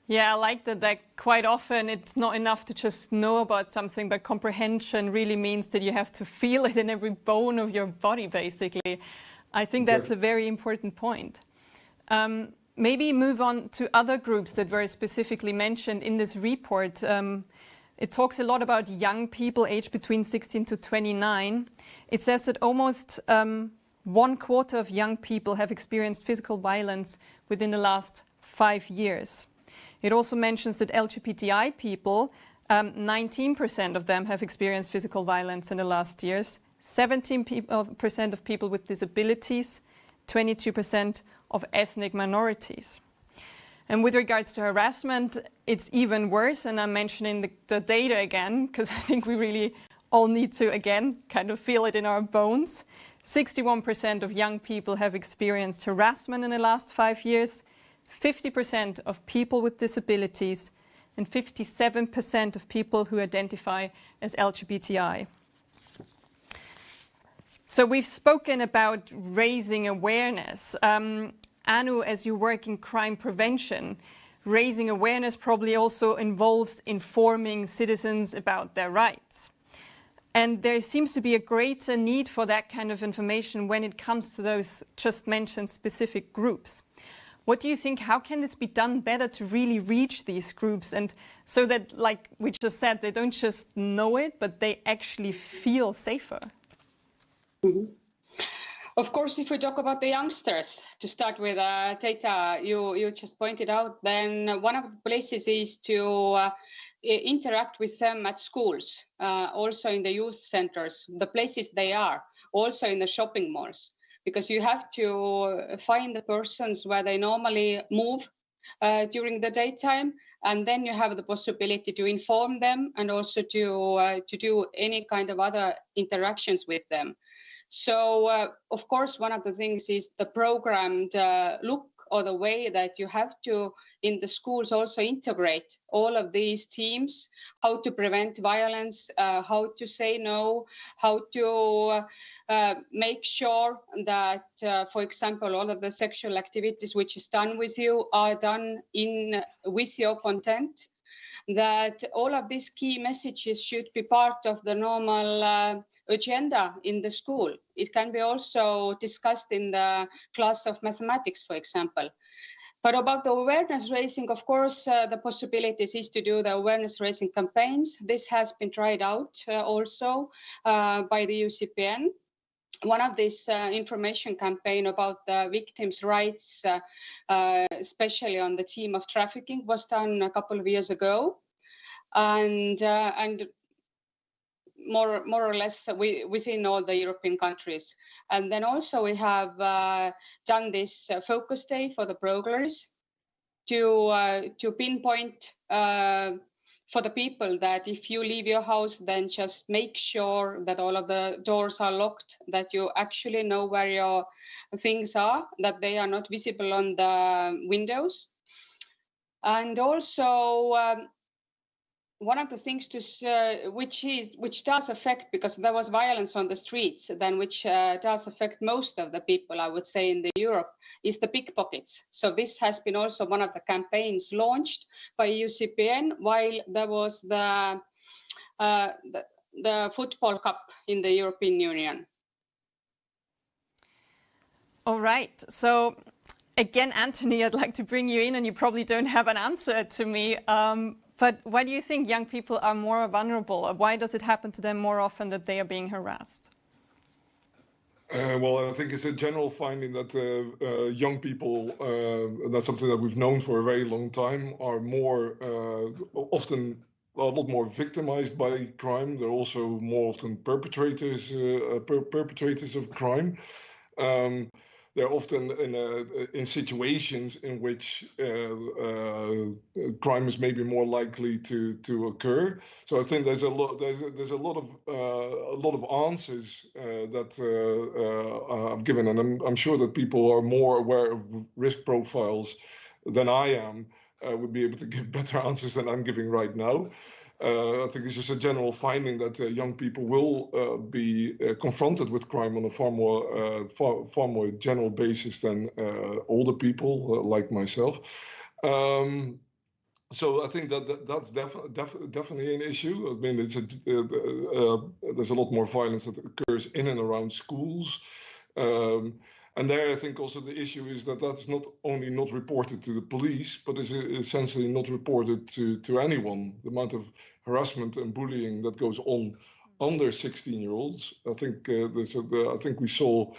Yeah, I like that quite often it's not enough to just know about something, but comprehension really means that you have to feel it in every bone of your body, basically. I think that's a very important point. Maybe move on to other groups that were specifically mentioned in this report. It talks a lot about young people aged between 16 to 29. It says that almost 1/4 of young people have experienced physical violence within the last 5 years. It also mentions that LGBTI people, 19% of them have experienced physical violence in the last years, 17% of people with disabilities, 22% of ethnic minorities. And with regards to harassment, it's even worse. And I'm mentioning the data again, because I think we really all need to, again, kind of feel it in our bones. 61% of young people have experienced harassment in the last 5 years, 50% of people with disabilities, and 57% of people who identify as LGBTI. So we've spoken about raising awareness. Anu, as you work in crime prevention, raising awareness probably also involves informing citizens about their rights. And there seems to be a greater need for that kind of information when it comes to those just mentioned specific groups. What do you think, how can this be done better to really reach these groups, and so that, like we just said, they don't just know it, but they actually feel safer? Mm-hmm. Of course, if we talk about the youngsters, to start with, Teita, you just pointed out, then one of the places is to interact with them at schools, also in the youth centers, the places they are, also in the shopping malls, because you have to find the persons where they normally move during the daytime, and then you have the possibility to inform them and also to do any kind of other interactions with them. So, of course, one of the things is the programmed look, or the way that you have to, in the schools, also integrate all of these teams, how to prevent violence, how to say no, how to make sure that, for example, all of the sexual activities which is done with you are done with your consent. That all of these key messages should be part of the normal agenda in the school. It can be also discussed in the class of mathematics, for example. But about the awareness raising, of course, the possibilities is to do the awareness raising campaigns. This has been tried out also by the UCPN. One of this information campaign about the victims' rights, especially on the theme of trafficking, was done a couple of years ago, and more or less within all the European countries. And then also we have done this focus day for the burglaries to pinpoint for the people that if you leave your house, then just make sure that all of the doors are locked, that you actually know where your things are, that they are not visible on the windows. And also one of the things which does affect, because there was violence on the streets, then which does affect most of the people, I would say, in Europe, is the pickpockets. So this has been also one of the campaigns launched by UCPN while there was the football cup in the European Union. All right. So again, Anthony, I'd like to bring you in, and you probably don't have an answer to me. But why do you think young people are more vulnerable? Why does it happen to them more often that they are being harassed? Well, I think it's a general finding that young people, that's something that we've known for a very long time, are more often a lot more victimized by crime. They're also more often perpetrators of crime. They're often in situations in which crime is maybe more likely to occur. So I think there's a lot of answers that I've given, and I'm sure that people are more aware of risk profiles than I am, would be able to give better answers than I'm giving right now. I think it's just a general finding that young people will be confronted with crime on a far more general basis than older people like myself. So I think that's definitely an issue. I mean, there's a lot more violence that occurs in and around schools. And there, I think also the issue is that that's not only not reported to the police, but is essentially not reported to anyone. The amount of harassment and bullying that goes on under 16-year-olds. I think I think we saw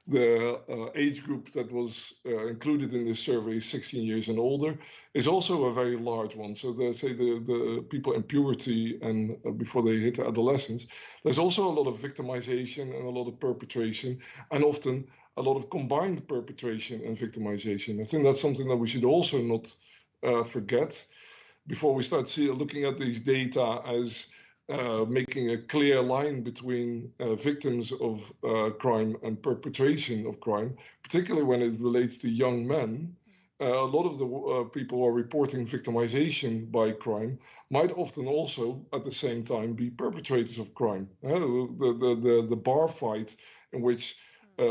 the age group that was included in this survey, 16 years and older, is also a very large one. So the people in puberty and before they hit adolescence, there's also a lot of victimization and a lot of perpetration, and often a lot of combined perpetration and victimization. I think that's something that we should also not forget before we start looking at these data as making a clear line between victims of crime and perpetration of crime, particularly when it relates to young men. A lot of the people who are reporting victimization by crime might often also, at the same time, be perpetrators of crime. The bar fight in which one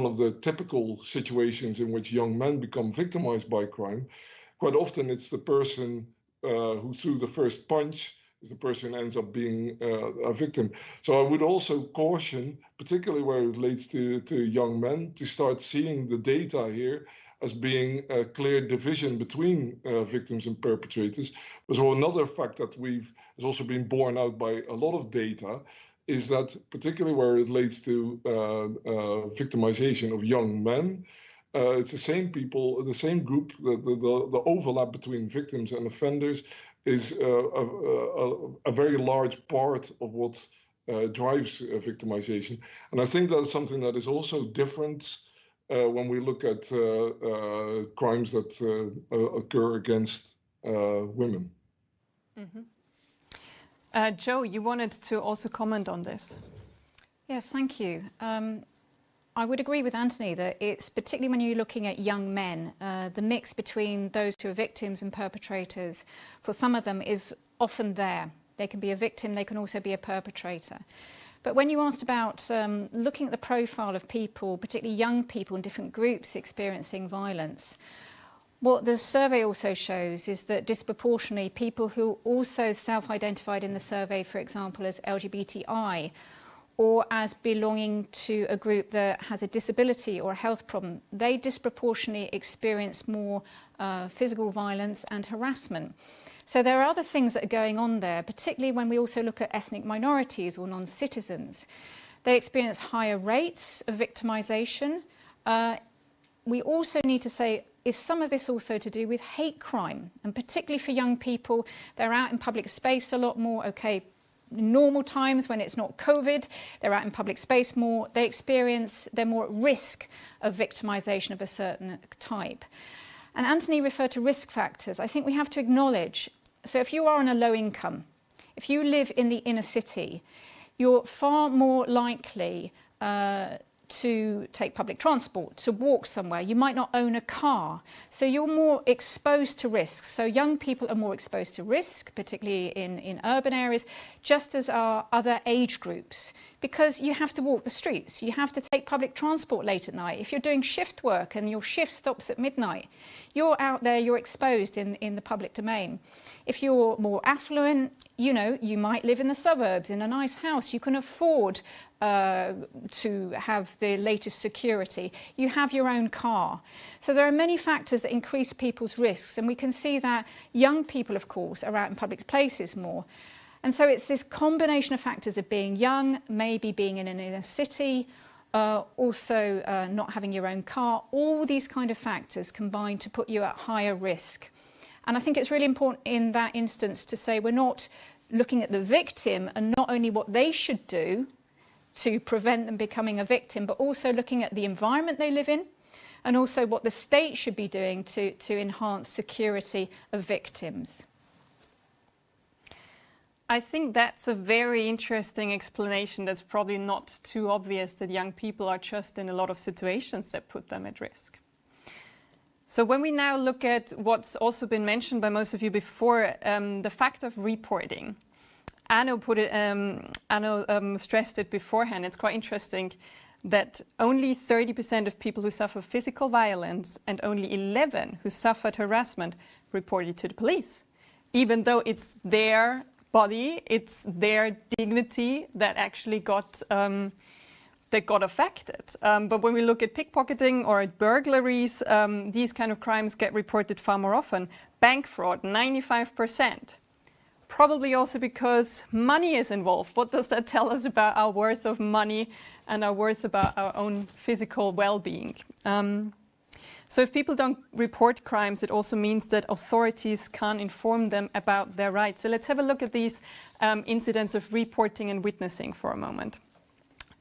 of the typical situations in which young men become victimized by crime, quite often it's the person who threw the first punch is the person who ends up being a victim. So I would also caution, particularly where it relates to young men, to start seeing the data here as being a clear division between victims and perpetrators. So another fact that has also been borne out by a lot of data is that particularly where it relates to victimization of young men, it's the same people, the same group, the overlap between victims and offenders is a very large part of what drives victimization. And I think that's something that is also different when we look at crimes that occur against women. Mm-hmm. Joe, you wanted to also comment on this. Yes, thank you. I would agree with Anthony that it's particularly when you're looking at young men, the mix between those who are victims and perpetrators, for some of them is often there. They can be a victim, they can also be a perpetrator. But when you asked about looking at the profile of people, particularly young people in different groups experiencing violence, what the survey also shows is that disproportionately people who also self-identified in the survey, for example, as LGBTI, or as belonging to a group that has a disability or a health problem, they disproportionately experience more physical violence and harassment. So there are other things that are going on there, particularly when we also look at ethnic minorities or non-citizens. They experience higher rates of victimization. We also need to say, is some of this also to do with hate crime? And particularly for young people, they're out in public space a lot more. Okay, in normal times when it's not COVID, they're out in public space more, they're more at risk of victimization of a certain type. And Anthony referred to risk factors. I think we have to acknowledge, so if you are on a low income, if you live in the inner city, you're far more likely to take public transport, to walk somewhere. You might not own a car, so you're more exposed to risks. So young people are more exposed to risk, particularly in urban areas, just as are other age groups, because you have to walk the streets, you have to take public transport late at night. If you're doing shift work and your shift stops at midnight, you're out there, you're exposed in the public domain. If you're more affluent, you know, you might live in the suburbs in a nice house, you can afford to have the latest security. You have your own car. So there are many factors that increase people's risks, and we can see that young people, of course, are out in public places more. And so it's this combination of factors of being young, maybe being in an inner city, also not having your own car. All these kind of factors combine to put you at higher risk. And I think it's really important in that instance to say we're not looking at the victim and not only what they should do to prevent them becoming a victim, but also looking at the environment they live in and also what the state should be doing to enhance security of victims. I think that's a very interesting explanation that's probably not too obvious, that young people are just in a lot of situations that put them at risk. So when we now look at what's also been mentioned by most of you before, the fact of reporting. Anno stressed it beforehand. It's quite interesting that only 30% of people who suffer physical violence and only 11 who suffered harassment reported to the police, even though it's their body, it's their dignity that actually got affected. But when we look at pickpocketing or at burglaries, these kind of crimes get reported far more often. Bank fraud, 95%. Probably also because money is involved. What does that tell us about our worth of money and our worth about our own physical well-being? So if people don't report crimes, it also means that authorities can't inform them about their rights. So let's have a look at these incidents of reporting and witnessing for a moment.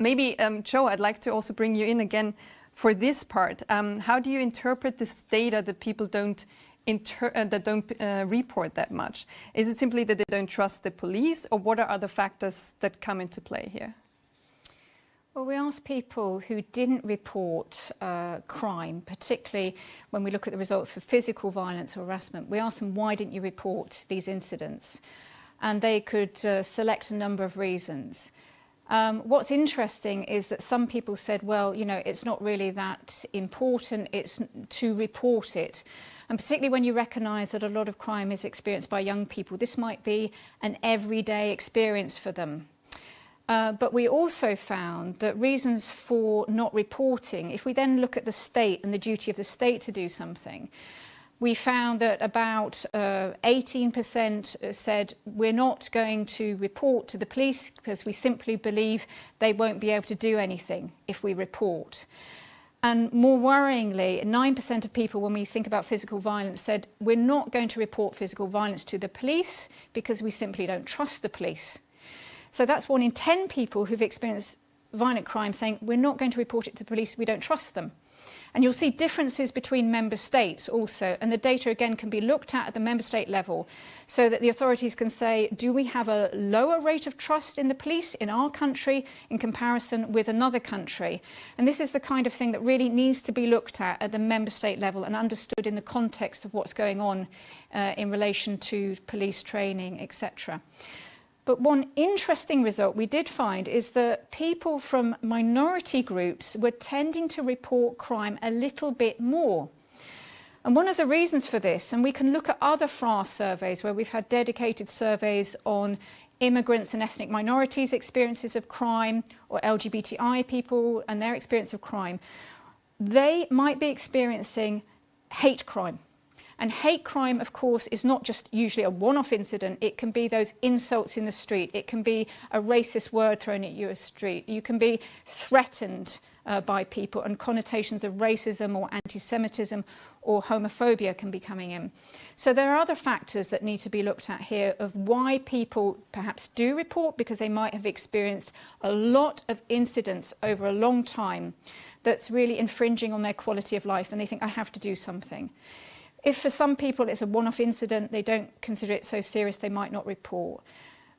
Maybe, Joe, I'd like to also bring you in again for this part. How do you interpret this data that people don't report that much? Is it simply that they don't trust the police, or what are other factors that come into play here? Well, we asked people who didn't report crime, particularly when we look at the results for physical violence or harassment. We asked them, why didn't you report these incidents? And they could select a number of reasons. What's interesting is that some people said, well, you know, it's not really that important, it's to report it. And particularly when you recognise that a lot of crime is experienced by young people, this might be an everyday experience for them. But we also found that reasons for not reporting, if we then look at the state and the duty of the state to do something, we found that about 18% said we're not going to report to the police because we simply believe they won't be able to do anything if we report. And more worryingly, 9% of people, when we think about physical violence, said we're not going to report physical violence to the police because we simply don't trust the police. So that's 1 in 10 people who've experienced violent crime saying we're not going to report it to the police, we don't trust them. And you'll see differences between member states also, and the data again can be looked at the member state level so that the authorities can say, do we have a lower rate of trust in the police in our country in comparison with another country? And this is the kind of thing that really needs to be looked at the member state level and understood in the context of what's going on in relation to police training, etc. But one interesting result we did find is that people from minority groups were tending to report crime a little bit more. And one of the reasons for this, and we can look at other France surveys where we've had dedicated surveys on immigrants and ethnic minorities' experiences of crime, or LGBTI people and their experience of crime, they might be experiencing hate crime. And hate crime, of course, is not just usually a one-off incident. It can be those insults in the street. It can be a racist word thrown at you in the street. You can be threatened by people, and connotations of racism or anti-Semitism or homophobia can be coming in. So there are other factors that need to be looked at here of why people perhaps do report, because they might have experienced a lot of incidents over a long time that's really infringing on their quality of life, and they think, I have to do something. If for some people it's a one-off incident, they don't consider it so serious, they might not report.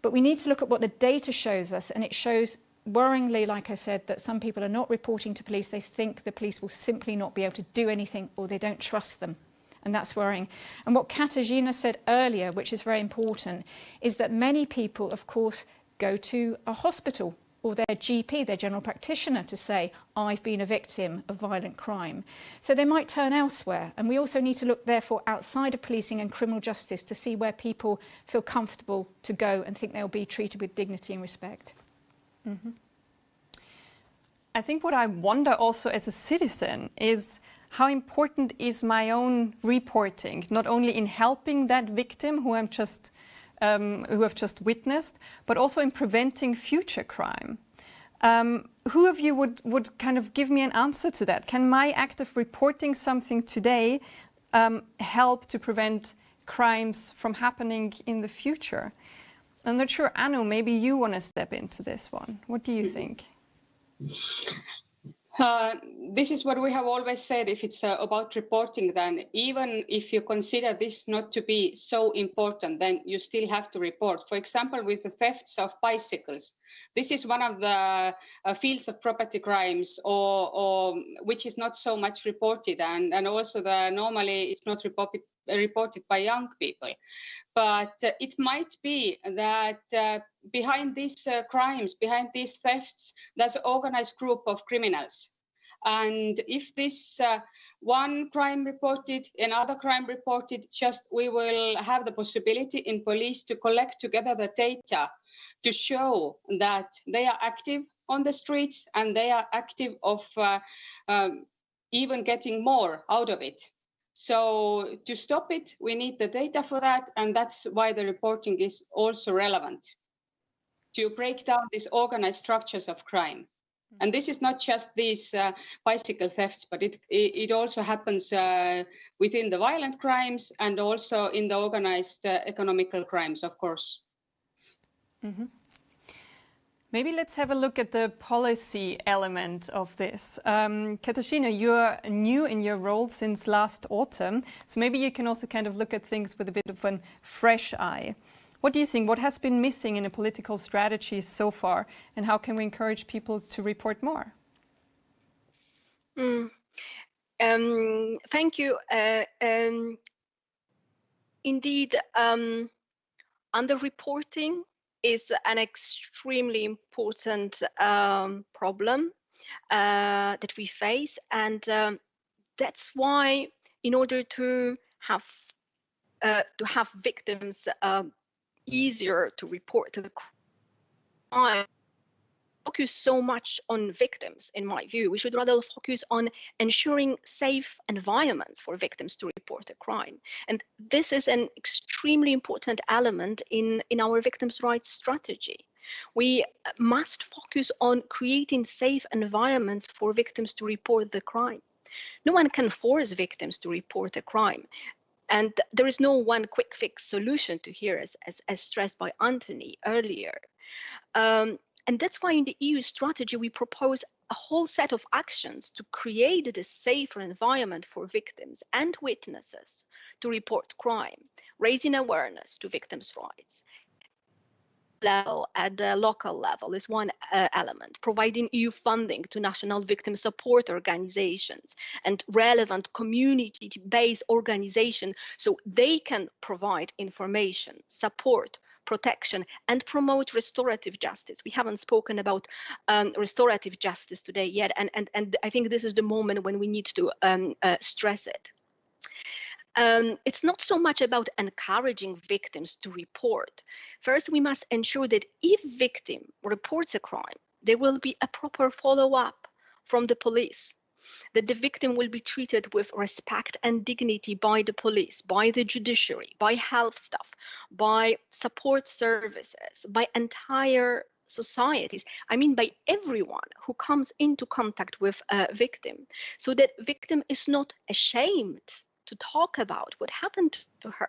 But we need to look at what the data shows us, and it shows worryingly, like I said, that some people are not reporting to police. They think the police will simply not be able to do anything, or they don't trust them. And that's worrying. And what Katarzyna said earlier, which is very important, is that many people, of course, go to a hospital or their GP, their general practitioner, to say, I've been a victim of violent crime. So they might turn elsewhere. And we also need to look, therefore, outside of policing and criminal justice to see where people feel comfortable to go and think they'll be treated with dignity and respect. Mm-hmm. I think what I wonder also as a citizen is how important is my own reporting, not only in helping that victim who I've just witnessed, but also in preventing future crime. Who of you would kind of give me an answer to that? Can my act of reporting something today help to prevent crimes from happening in the future? I'm not sure, Anu, maybe you want to step into this one. What do you think? This is what we have always said. If it's about reporting, then even if you consider this not to be so important, then you still have to report. For example, with the thefts of bicycles, this is one of the fields of property crimes, or which is not so much reported, and also normally it's not reported by young people. But it might be that behind these crimes, behind these thefts, there's an organized group of criminals. And if this one crime reported, another crime reported, just we will have the possibility in police to collect together the data to show that they are active on the streets and they are active of even getting more out of it. So to stop it, we need the data for that, and that's why the reporting is also relevant, to break down these organized structures of crime. And this is not just these bicycle thefts, but it also happens within the violent crimes and also in the organized economical crimes, of course. Mm-hmm. Maybe let's have a look at the policy element of this. Katarzyna, you're new in your role since last autumn, so maybe you can also kind of look at things with a bit of a fresh eye. What do you think? What has been missing in a political strategy so far, and how can we encourage people to report more? Thank you. Indeed, underreporting is an extremely important problem that we face, and that's why, in order to have victims easier to report to the crime, focus so much on victims. In my view, we should rather focus on ensuring safe environments for victims to report a crime, and this is an extremely important element in our victims' rights strategy. We must focus on creating safe environments for victims to report the crime. No one can force victims to report a crime, and there is no one quick fix solution to here, as stressed by Anthony earlier. And that's why in the EU strategy, we propose a whole set of actions to create a safer environment for victims and witnesses to report crime, raising awareness to victims' rights. At the local level is one element, providing EU funding to national victim support organizations and relevant community-based organizations so they can provide information, support, protection, and promote restorative justice. We haven't spoken about restorative justice today yet, and I think this is the moment when we need to stress it. It's not so much about encouraging victims to report. First, we must ensure that if victim reports a crime, there will be a proper follow-up from the police, that the victim will be treated with respect and dignity by the police, by the judiciary, by health staff, by support services, by entire societies. I mean, by everyone who comes into contact with a victim, so that victim is not ashamed to talk about what happened to her,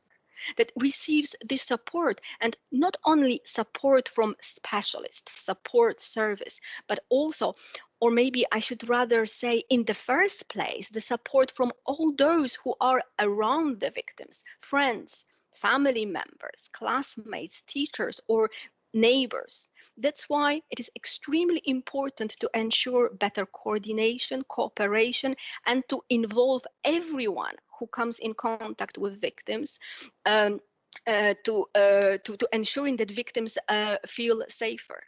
that receives this support, and not only support from specialists, support service, but also, or maybe I should rather say in the first place, the support from all those who are around the victims, friends, family members, classmates, teachers, or neighbors. That's why it is extremely important to ensure better coordination, cooperation, and to involve everyone who comes in contact with victims to ensuring that victims feel safer.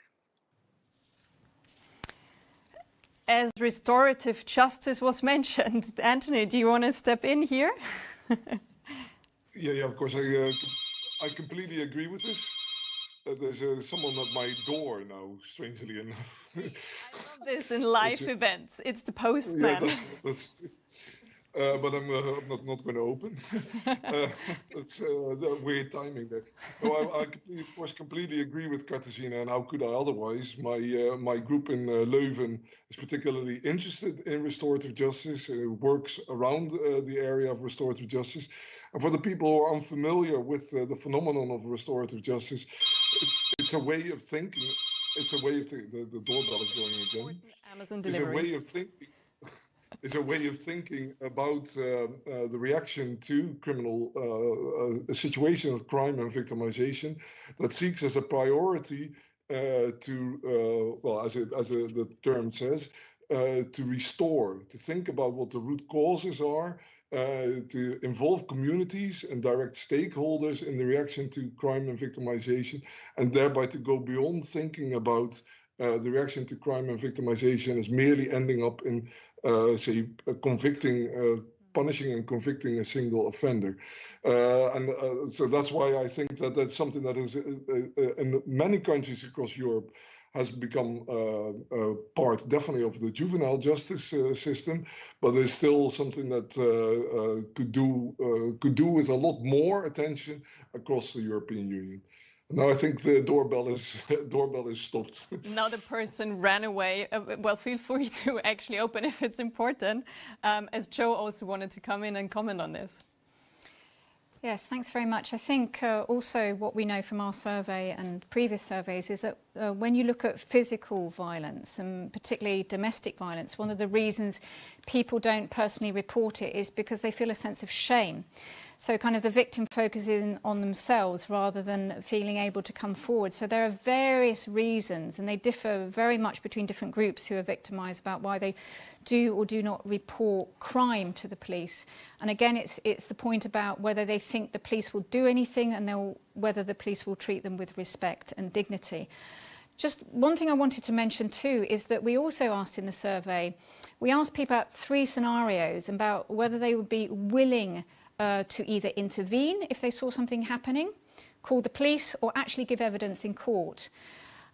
As restorative justice was mentioned, Anthony, do you want to step in here? Yeah, of course. I completely agree with this. There's someone at my door now, strangely enough. I love this in live events. It's the postman. Yeah, that's but I'm not going to open. That's the weird timing there. No, I of course completely agree with Katarzyna, and how could I otherwise? My group in Leuven is particularly interested in restorative justice. It works around the area of restorative justice. And for the people who are unfamiliar with the phenomenon of restorative justice, it's a way of thinking. It's a way of thinking. The doorbell is going again. Amazon delivery. It's a way of thinking. Is a way of thinking about the reaction to criminal a situation of crime and victimization that seeks as a priority to, well, as the term says, to restore, to think about what the root causes are, to involve communities and direct stakeholders in the reaction to crime and victimization, and thereby to go beyond thinking about the reaction to crime and victimization as merely ending up in, say, punishing and convicting a single offender. So that's why I think that that's something that is, in many countries across Europe, has become part, definitely, of the juvenile justice system, but there's still something that could do with a lot more attention across the European Union. No, I think the doorbell is stopped. Now the person ran away. Well, feel free to actually open if it's important, as Joe also wanted to come in and comment on this. Yes, thanks very much. I think also what we know from our survey and previous surveys is that when you look at physical violence and particularly domestic violence, one of the reasons people don't personally report it is because they feel a sense of shame. So kind of the victim focuses on themselves rather than feeling able to come forward. So there are various reasons, and they differ very much between different groups who are victimised about why they do or do not report crime to the police. And again, it's the point about whether they think the police will do anything and whether the police will treat them with respect and dignity. Just one thing I wanted to mention too is that we also asked in the survey, we asked people about 3 scenarios about whether they would be willing to either intervene if they saw something happening, call the police, or actually give evidence in court.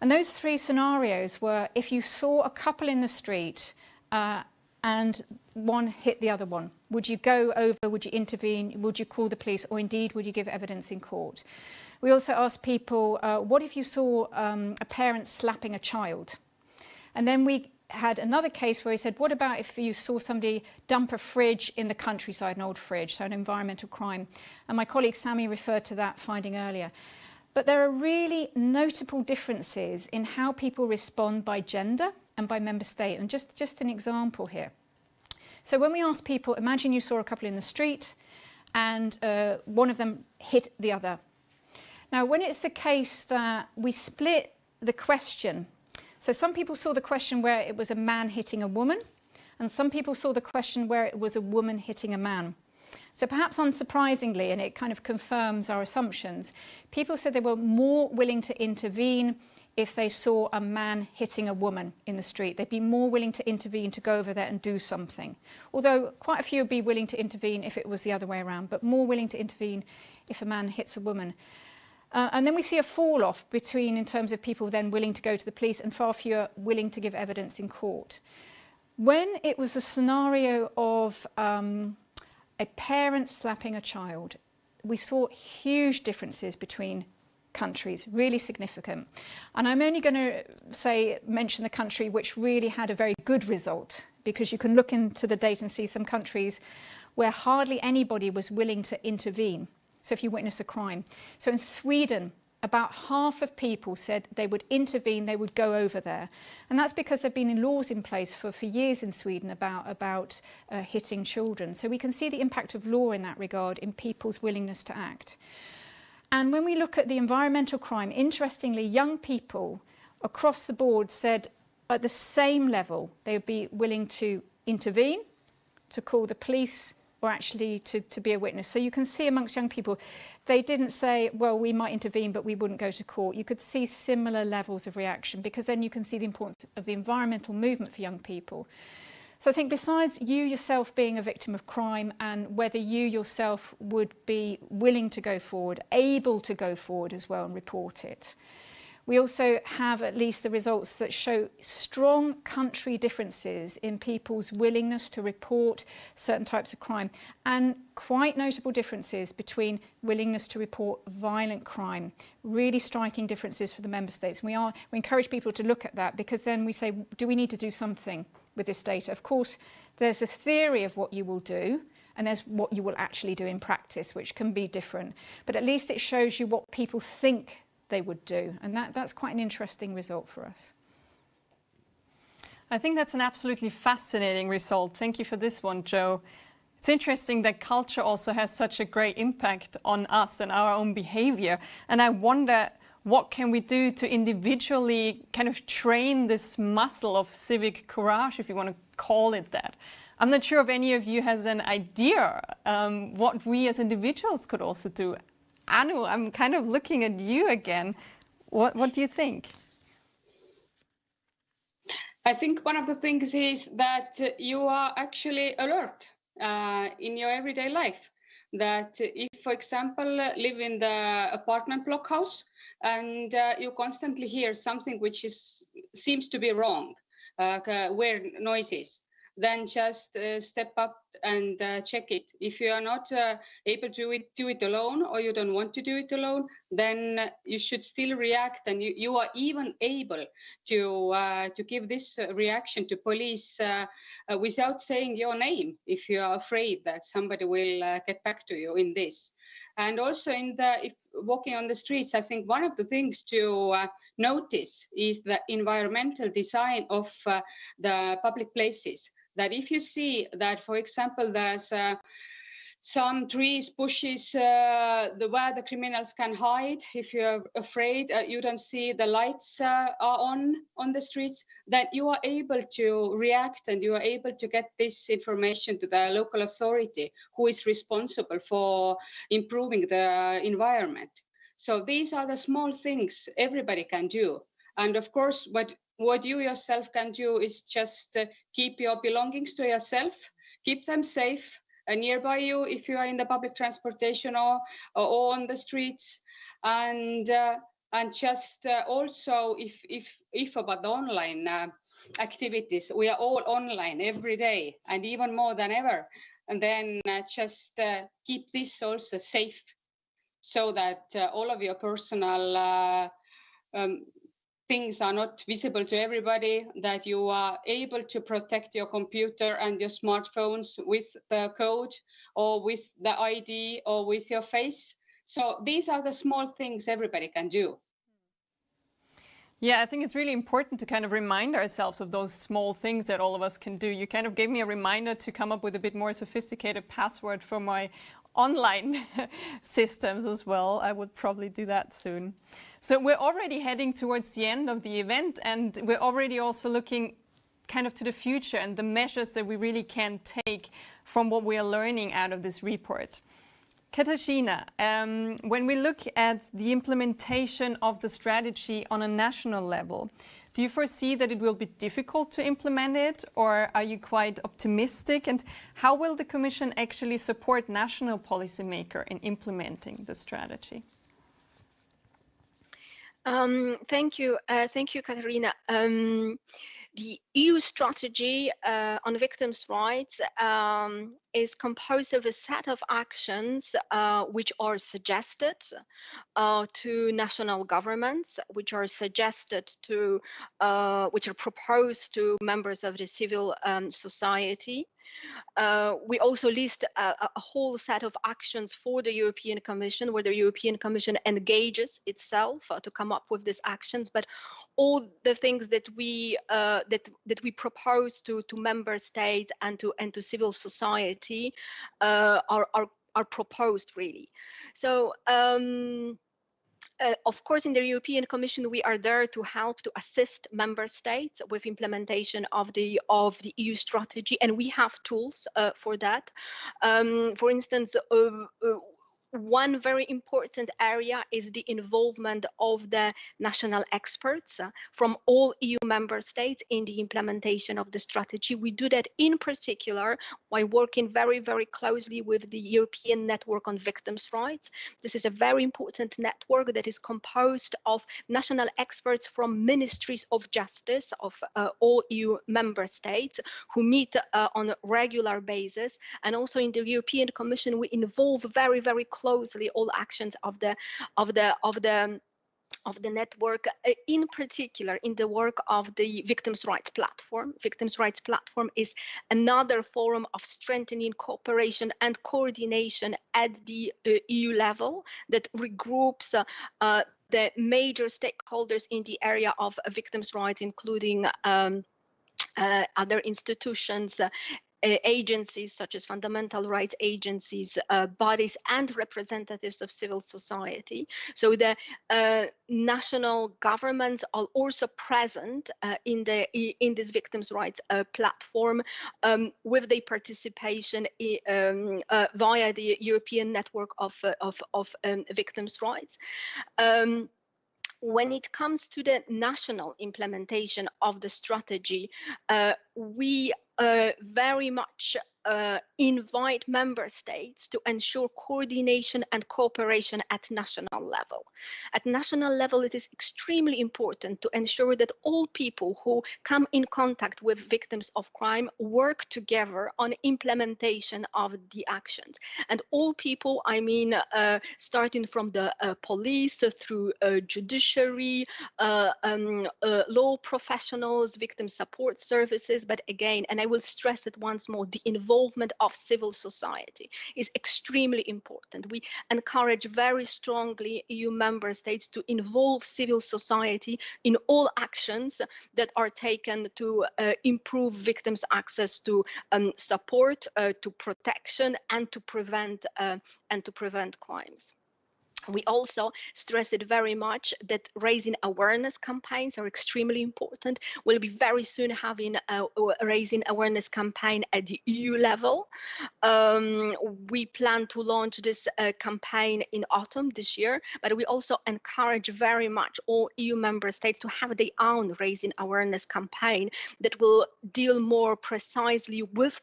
And those 3 scenarios were if you saw a couple in the street and one hit the other one. Would you go over, would you intervene, would you call the police, or indeed would you give evidence in court? We also asked people, what if you saw a parent slapping a child? And then we had another case where he said, what about if you saw somebody dump a fridge in the countryside, an old fridge, so an environmental crime? And my colleague Sammy referred to that finding earlier. But there are really notable differences in how people respond by gender and by member state. And just an example here. So when we asked people, imagine you saw a couple in the street and one of them hit the other. Now, when it's the case that we split the question, so some people saw the question where it was a man hitting a woman, and some people saw the question where it was a woman hitting a man. So perhaps unsurprisingly, and it kind of confirms our assumptions, people said they were more willing to intervene if they saw a man hitting a woman in the street. They'd be more willing to intervene, to go over there and do something. Although quite a few would be willing to intervene if it was the other way around, but more willing to intervene if a man hits a woman. And then we see a fall off between, in terms of people then willing to go to the police and far fewer willing to give evidence in court. When it was a scenario of a parent slapping a child, we saw huge differences between countries, really significant. And I'm only going to mention the country which really had a very good result, because you can look into the data and see some countries where hardly anybody was willing to intervene. So if you witness a crime. So in Sweden, about half of people said they would intervene, they would go over there. And that's because there have been laws in place for years in Sweden about hitting children. So we can see the impact of law in that regard in people's willingness to act. And when we look at the environmental crime, interestingly, young people across the board said at the same level they would be willing to intervene, to call the police, or actually to be a witness. So you can see amongst young people, they didn't say, well, we might intervene, but we wouldn't go to court. You could see similar levels of reaction, because then you can see the importance of the environmental movement for young people. So I think besides you yourself being a victim of crime and whether you yourself would be willing to go forward, able to go forward as well and report it, we also have at least the results that show strong country differences in people's willingness to report certain types of crime, and quite notable differences between willingness to report violent crime, really striking differences for the member states. We encourage people to look at that, because then we say, do we need to do something with this data? Of course, there's a theory of what you will do, and there's what you will actually do in practice, which can be different. But at least it shows you what people think they would do, and that's quite an interesting result for us. I think that's an absolutely fascinating result. Thank you for this one, Joe. It's interesting that culture also has such a great impact on us and our own behavior, and I wonder, what can we do to individually kind of train this muscle of civic courage, if you want to call it that? I'm not sure if any of you has an idea what we as individuals could also do. Anu, I'm kind of looking at you again. What do you think? I think one of the things is that you are actually alert in your everyday life. That if, for example, live in the apartment block house and you constantly hear something which seems to be wrong, weird noises, then just step up and check it. If you are not able to do it alone, or you don't want to do it alone, then you should still react, and you are even able to give this reaction to police without saying your name if you are afraid that somebody will get back to you in this. And also if walking on the streets, I think one of the things to notice is the environmental design of the public places. That if you see that, for example, there's some trees, bushes, where the criminals can hide. If you're afraid, you don't see the lights are on the streets, that you are able to react and you are able to get this information to the local authority who is responsible for improving the environment. So these are the small things everybody can do. And of course, what you yourself can do is just keep your belongings to yourself, keep them safe, nearby you if you are in the public transportation or on the streets, and just also if about the online activities, we are all online every day and even more than ever, and then just keep this also safe so that all of your personal things are not visible to everybody, that you are able to protect your computer and your smartphones with the code or with the ID or with your face. So these are the small things everybody can do. Yeah, I think it's really important to kind of remind ourselves of those small things that all of us can do. You kind of gave me a reminder to come up with a bit more sophisticated password for my online systems as well. I would probably do that soon. So we're already heading towards the end of the event, and we're already also looking kind of to the future and the measures that we really can take from what we are learning out of this report. Katarzyna, when we look at the implementation of the strategy on a national level, do you foresee that it will be difficult to implement it, or are you quite optimistic? And how will the Commission actually support national policymakers in implementing the strategy? Thank you, Katarzyna. The EU strategy on victims' rights is composed of a set of actions which are suggested to national governments, which are suggested to, which are proposed to members of the civil society. We also list a whole set of actions for the European Commission, where the European Commission engages itself to come up with these actions. But all the things that we propose to member states and to civil society are proposed really. So. Of course, in the European Commission, we are there to help to assist member states with implementation of the EU strategy, and we have tools for that. For instance, one very important area is the involvement of the national experts from all EU member states in the implementation of the strategy. We do that in particular by working very, very closely with the European Network on Victims' Rights. This is a very important network that is composed of national experts from ministries of justice of all EU member states who meet on a regular basis. And also in the European Commission, we involve very, very closely all actions of the network, in particular in the work of the Victims' Rights Platform. Victims' Rights Platform is another forum of strengthening cooperation and coordination at the EU level that regroups the major stakeholders in the area of victims' rights, including other institutions, agencies such as fundamental rights agencies, bodies and representatives of civil society. So the national governments are also present in this victims' rights platform with their participation via the European Network of Victims' Rights. When it comes to the national implementation of the strategy, we very much invite member states to ensure coordination and cooperation at national level. At national level, it is extremely important to ensure that all people who come in contact with victims of crime work together on implementation of the actions. And all people, I mean, starting from the police through judiciary, law professionals, victim support services, but again, and I will stress it once more, the involvement of civil society is extremely important. We encourage very strongly EU member states to involve civil society in all actions that are taken to improve victims' access to support, to protection, and to prevent crimes. We also stress it very much that raising awareness campaigns are extremely important. We'll be very soon having a raising awareness campaign at the EU level. We plan to launch this campaign in autumn this year, but we also encourage very much all EU member states to have their own raising awareness campaign that will deal more precisely with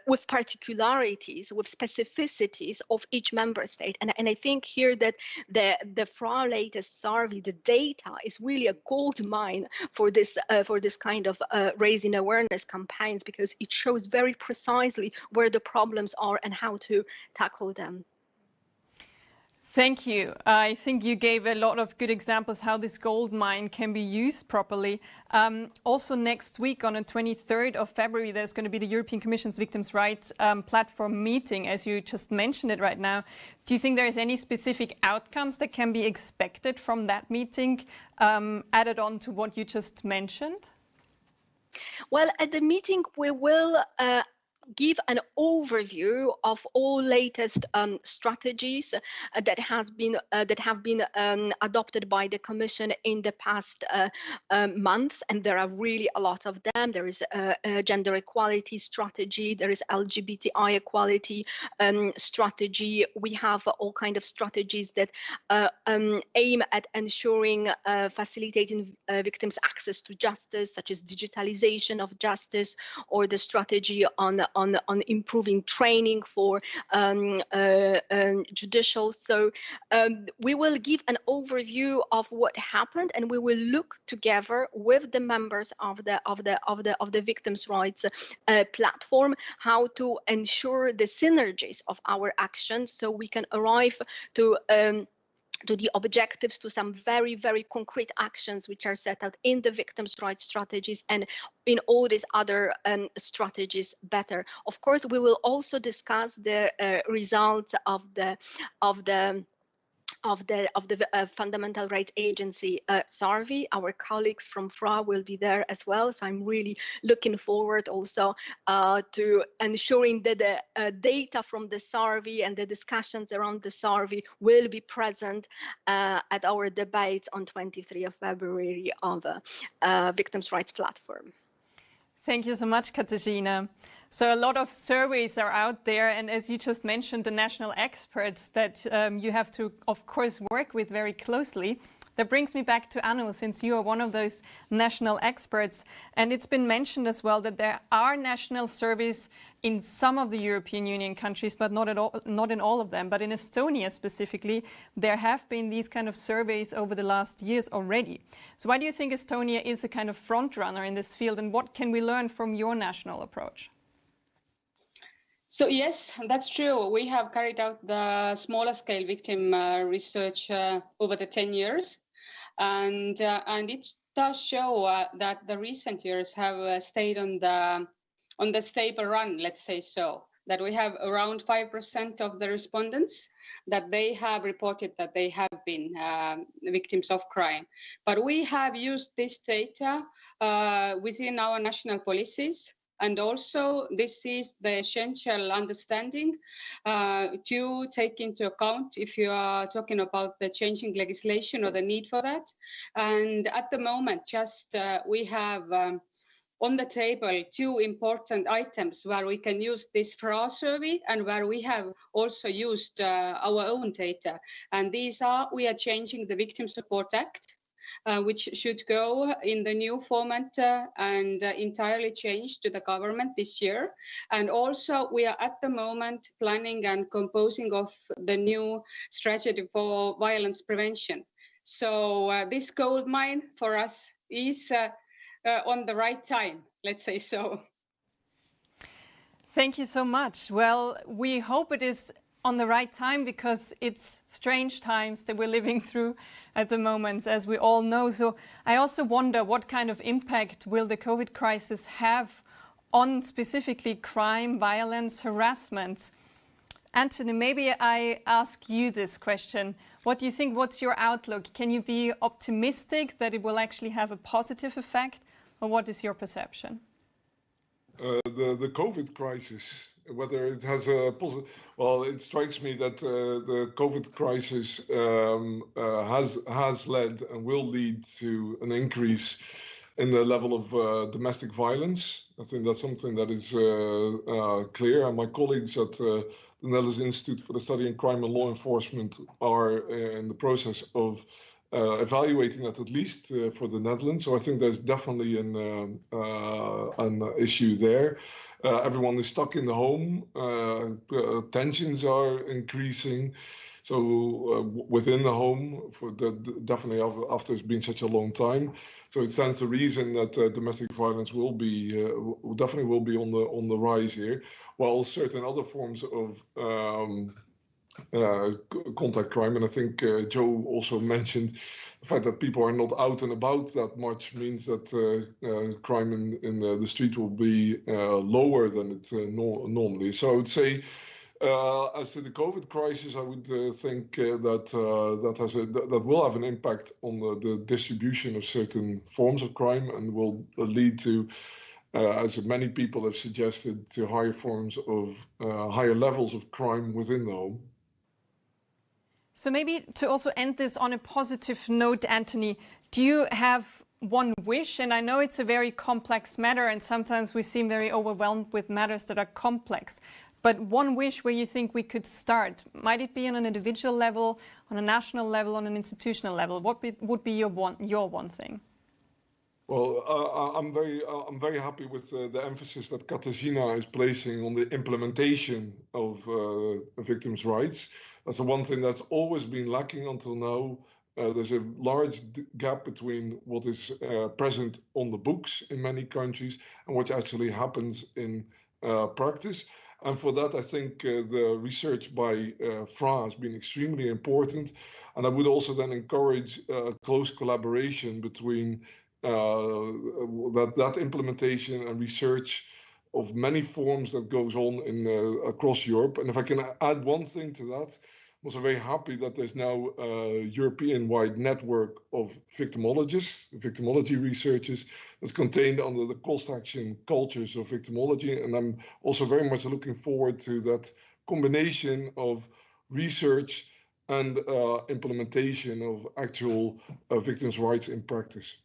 with particularities, with specificities of each member state. And I think here that the FRA latest survey, the data is really a gold mine for this kind of raising awareness campaigns, because it shows very precisely where the problems are and how to tackle them. Thank you. I think you gave a lot of good examples how this gold mine can be used properly. Also next week on the 23rd of February, there's going to be the European Commission's Victims' Rights platform meeting, as you just mentioned it right now. Do you think there is any specific outcomes that can be expected from that meeting added on to what you just mentioned? Well, at the meeting, we will give an overview of all latest strategies that have been adopted by the Commission in the past months, and there are really a lot of them. There is a gender equality strategy, there is LGBTI equality strategy. We have all kinds of strategies that aim at ensuring facilitating victims' access to justice, such as digitalization of justice, or the strategy on improving training for judicials. So we will give an overview of what happened, and we will look together with the members of the victims' rights platform how to ensure the synergies of our actions, so we can arrive to the objectives, to some very, very concrete actions which are set out in the victims' rights strategies and in all these other strategies better. Of course, we will also discuss the results of the Fundamental Rights Agency survey. Our colleagues from FRA will be there as well. So I'm really looking forward also to ensuring that the data from the survey and the discussions around the survey will be present at our debates on 23 of February on the Victims' Rights Platform. Thank you so much, Katarzyna. So a lot of surveys are out there, and as you just mentioned, the national experts that you have to, of course, work with very closely. That brings me back to Anu, since you are one of those national experts. And it's been mentioned as well that there are national surveys in some of the European Union countries, but not in all of them. But in Estonia specifically, there have been these kind of surveys over the last years already. So why do you think Estonia is a kind of front runner in this field, and what can we learn from your national approach? So yes, that's true. We have carried out the smaller scale victim research over the 10 years. And it does show that the recent years have stayed on the stable run, let's say so, that we have around 5% of the respondents that they have reported that they have been victims of crime. But we have used this data within our national policies. And also, this is the essential understanding to take into account if you are talking about the changing legislation or the need for that. And at the moment, just we have on the table 2 important items where we can use this FRA survey and where we have also used our own data. And these are, we are changing the Victim Support Act. which should go in the new format and entirely changed to the government this year. And also we are at the moment planning and composing of the new strategy for violence prevention. So this gold mine for us is on the right time, let's say so. Thank you so much. Well, we hope it is on the right time, because it's strange times that we're living through at the moment, as we all know. So I also wonder, what kind of impact will the COVID crisis have on specifically crime, violence, harassment? Anthony, maybe I ask you this question. What do you think? What's your outlook? Can you be optimistic that it will actually have a positive effect, or what is your perception? The COVID crisis, whether it has a positive, well, it strikes me that the COVID crisis has led and will lead to an increase in the level of domestic violence. I think that's something that is clear. And my colleagues at the Netherlands Institute for the Study in Crime and Law Enforcement are in the process of evaluating that, at least for the Netherlands. So I think there's definitely an issue there. Everyone is stuck in the home. Tensions are increasing. So within the home, definitely after it's been such a long time. So it stands to reason that domestic violence will definitely be on the rise here, while certain other forms of contact crime, and I think Joe also mentioned the fact that people are not out and about that much, means that crime in the street will be lower than it normally. So I would say, as to the COVID crisis, I would think that will have an impact on the distribution of certain forms of crime, and will lead to, as many people have suggested, to higher levels of crime within the home. So maybe to also end this on a positive note, Anthony, do you have one wish? And I know it's a very complex matter, and sometimes we seem very overwhelmed with matters that are complex. But one wish where you think we could start, might it be on an individual level, on a national level, on an institutional level? What would be your one thing? Well, I'm very happy with the emphasis that Katarzyna is placing on the implementation of victims' rights. That's the one thing that's always been lacking until now. There's a large gap between what is present on the books in many countries and what actually happens in practice. And for that, I think the research by FRA has been extremely important. And I would also then encourage close collaboration between that implementation and research of many forms that goes on across Europe. And if I can add one thing to that, I'm also very happy that there's now a European-wide network of victimology researchers that's contained under the cost action cultures of victimology. And I'm also very much looking forward to that combination of research and implementation of actual victims' rights in practice.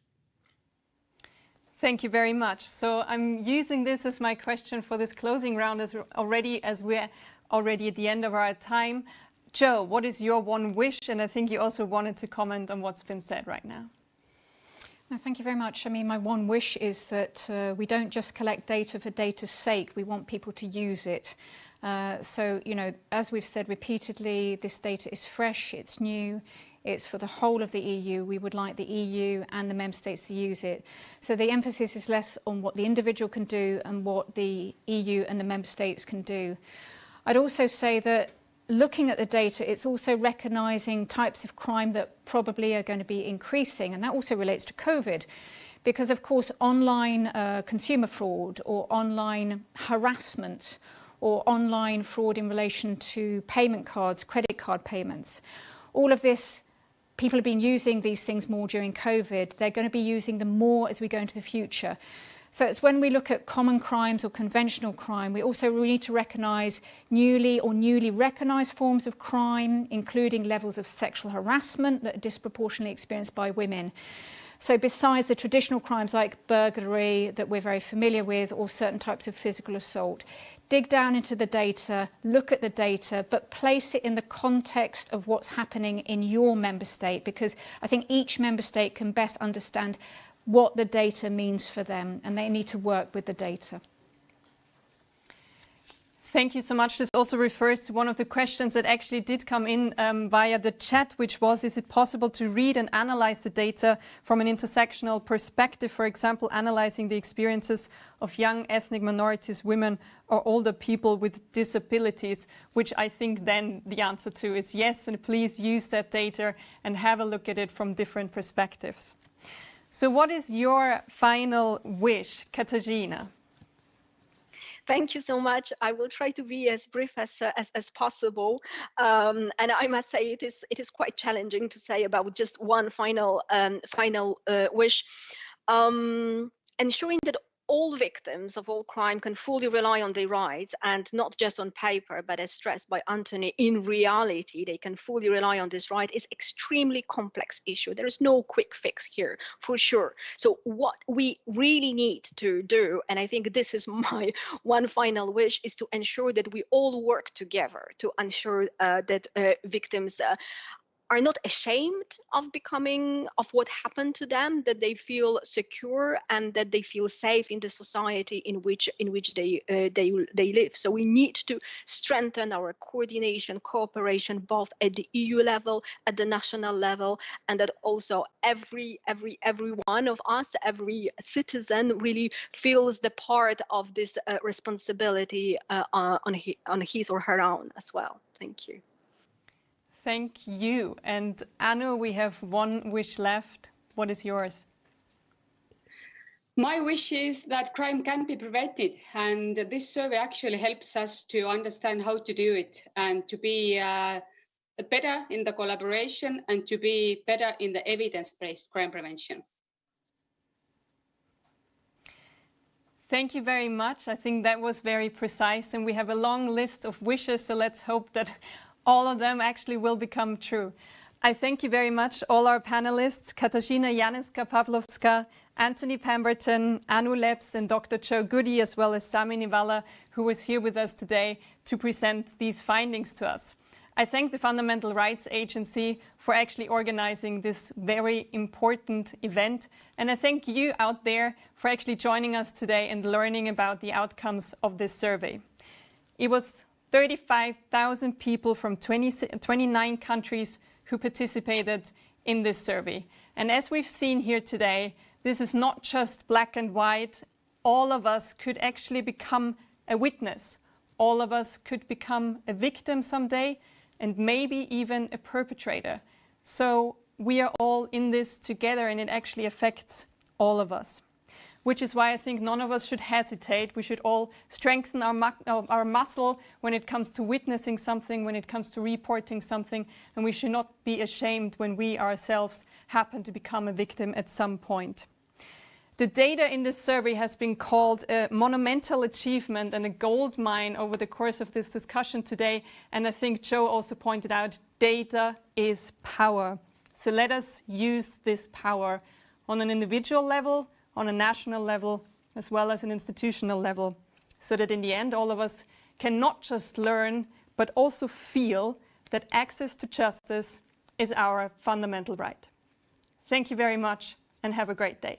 Thank you very much. So I'm using this as my question for this closing round, as we're already at the end of our time. Joe, what is your one wish? And I think you also wanted to comment on what's been said right now. No, thank you very much. I mean, my one wish is that we don't just collect data for data's sake. We want people to use it. So, you know, as we've said repeatedly, this data is fresh, it's new. It's for the whole of the EU. We would like the EU and the member states to use it. So the emphasis is less on what the individual can do and what the EU and the member states can do. I'd also say that looking at the data, it's also recognising types of crime that probably are going to be increasing. And that also relates to COVID. Because, of course, online consumer fraud or online harassment or online fraud in relation to payment cards, credit card payments, all of this, people have been using these things more during COVID. They're going to be using them more as we go into the future. So it's when we look at common crimes or conventional crime, we also need to recognise newly recognised forms of crime, including levels of sexual harassment that are disproportionately experienced by women. So besides the traditional crimes like burglary that we're very familiar with, or certain types of physical assault, dig down into the data, look at the data, but place it in the context of what's happening in your member state, because I think each member state can best understand what the data means for them, and they need to work with the data. Thank you so much. This also refers to one of the questions that actually did come in via the chat, which was, is it possible to read and analyze the data from an intersectional perspective, for example, analyzing the experiences of young ethnic minorities, women or older people with disabilities, which I think then the answer to is yes, and please use that data and have a look at it from different perspectives. So what is your final wish, Katarzyna? Thank you so much. I will try to be as brief as possible. And I must say it is quite challenging to say about just one final wish. Ensuring that all victims of all crime can fully rely on their rights, and not just on paper, but as stressed by Anthony, in reality, they can fully rely on this right, is extremely complex issue. There is no quick fix here, for sure. So what we really need to do, and I think this is my one final wish, is to ensure that we all work together to ensure that victims are not ashamed of what happened to them, that they feel secure and that they feel safe in the society in which they live. So we need to strengthen our coordination, cooperation, both at the EU level, at the national level, and that also every one of us, every citizen, really feels the part of this responsibility on his or her own as well. Thank you. Thank you. And Anu, we have one wish left. What is yours? My wish is that crime can be prevented, and this survey actually helps us to understand how to do it and to be better in the collaboration and to be better in the evidence-based crime prevention. Thank you very much. I think that was very precise, and we have a long list of wishes, so let's hope that all of them actually will become true. I thank you very much, all our panelists, Katarzyna Janicka-Pawlowska, Anthony Pemberton, Anu Leps, and Dr. Joe Goody, as well as Sami Nivala, who was here with us today to present these findings to us. I thank the Fundamental Rights Agency for actually organizing this very important event. And I thank you out there for actually joining us today and learning about the outcomes of this survey. It was 35,000 people from 29 countries who participated in this survey. And as we've seen here today, this is not just black and white. All of us could actually become a witness. All of us could become a victim someday, and maybe even a perpetrator. So we are all in this together, and it actually affects all of us. Which is why I think none of us should hesitate. We should all strengthen our muscle when it comes to witnessing something, when it comes to reporting something, and we should not be ashamed when we ourselves happen to become a victim at some point. The data in this survey has been called a monumental achievement and a gold mine over the course of this discussion today, and I think Joe also pointed out, data is power. So let us use this power on an individual level, on a national level, as well as an institutional level, so that in the end all of us can not just learn, but also feel that access to justice is our fundamental right. Thank you very much, and have a great day.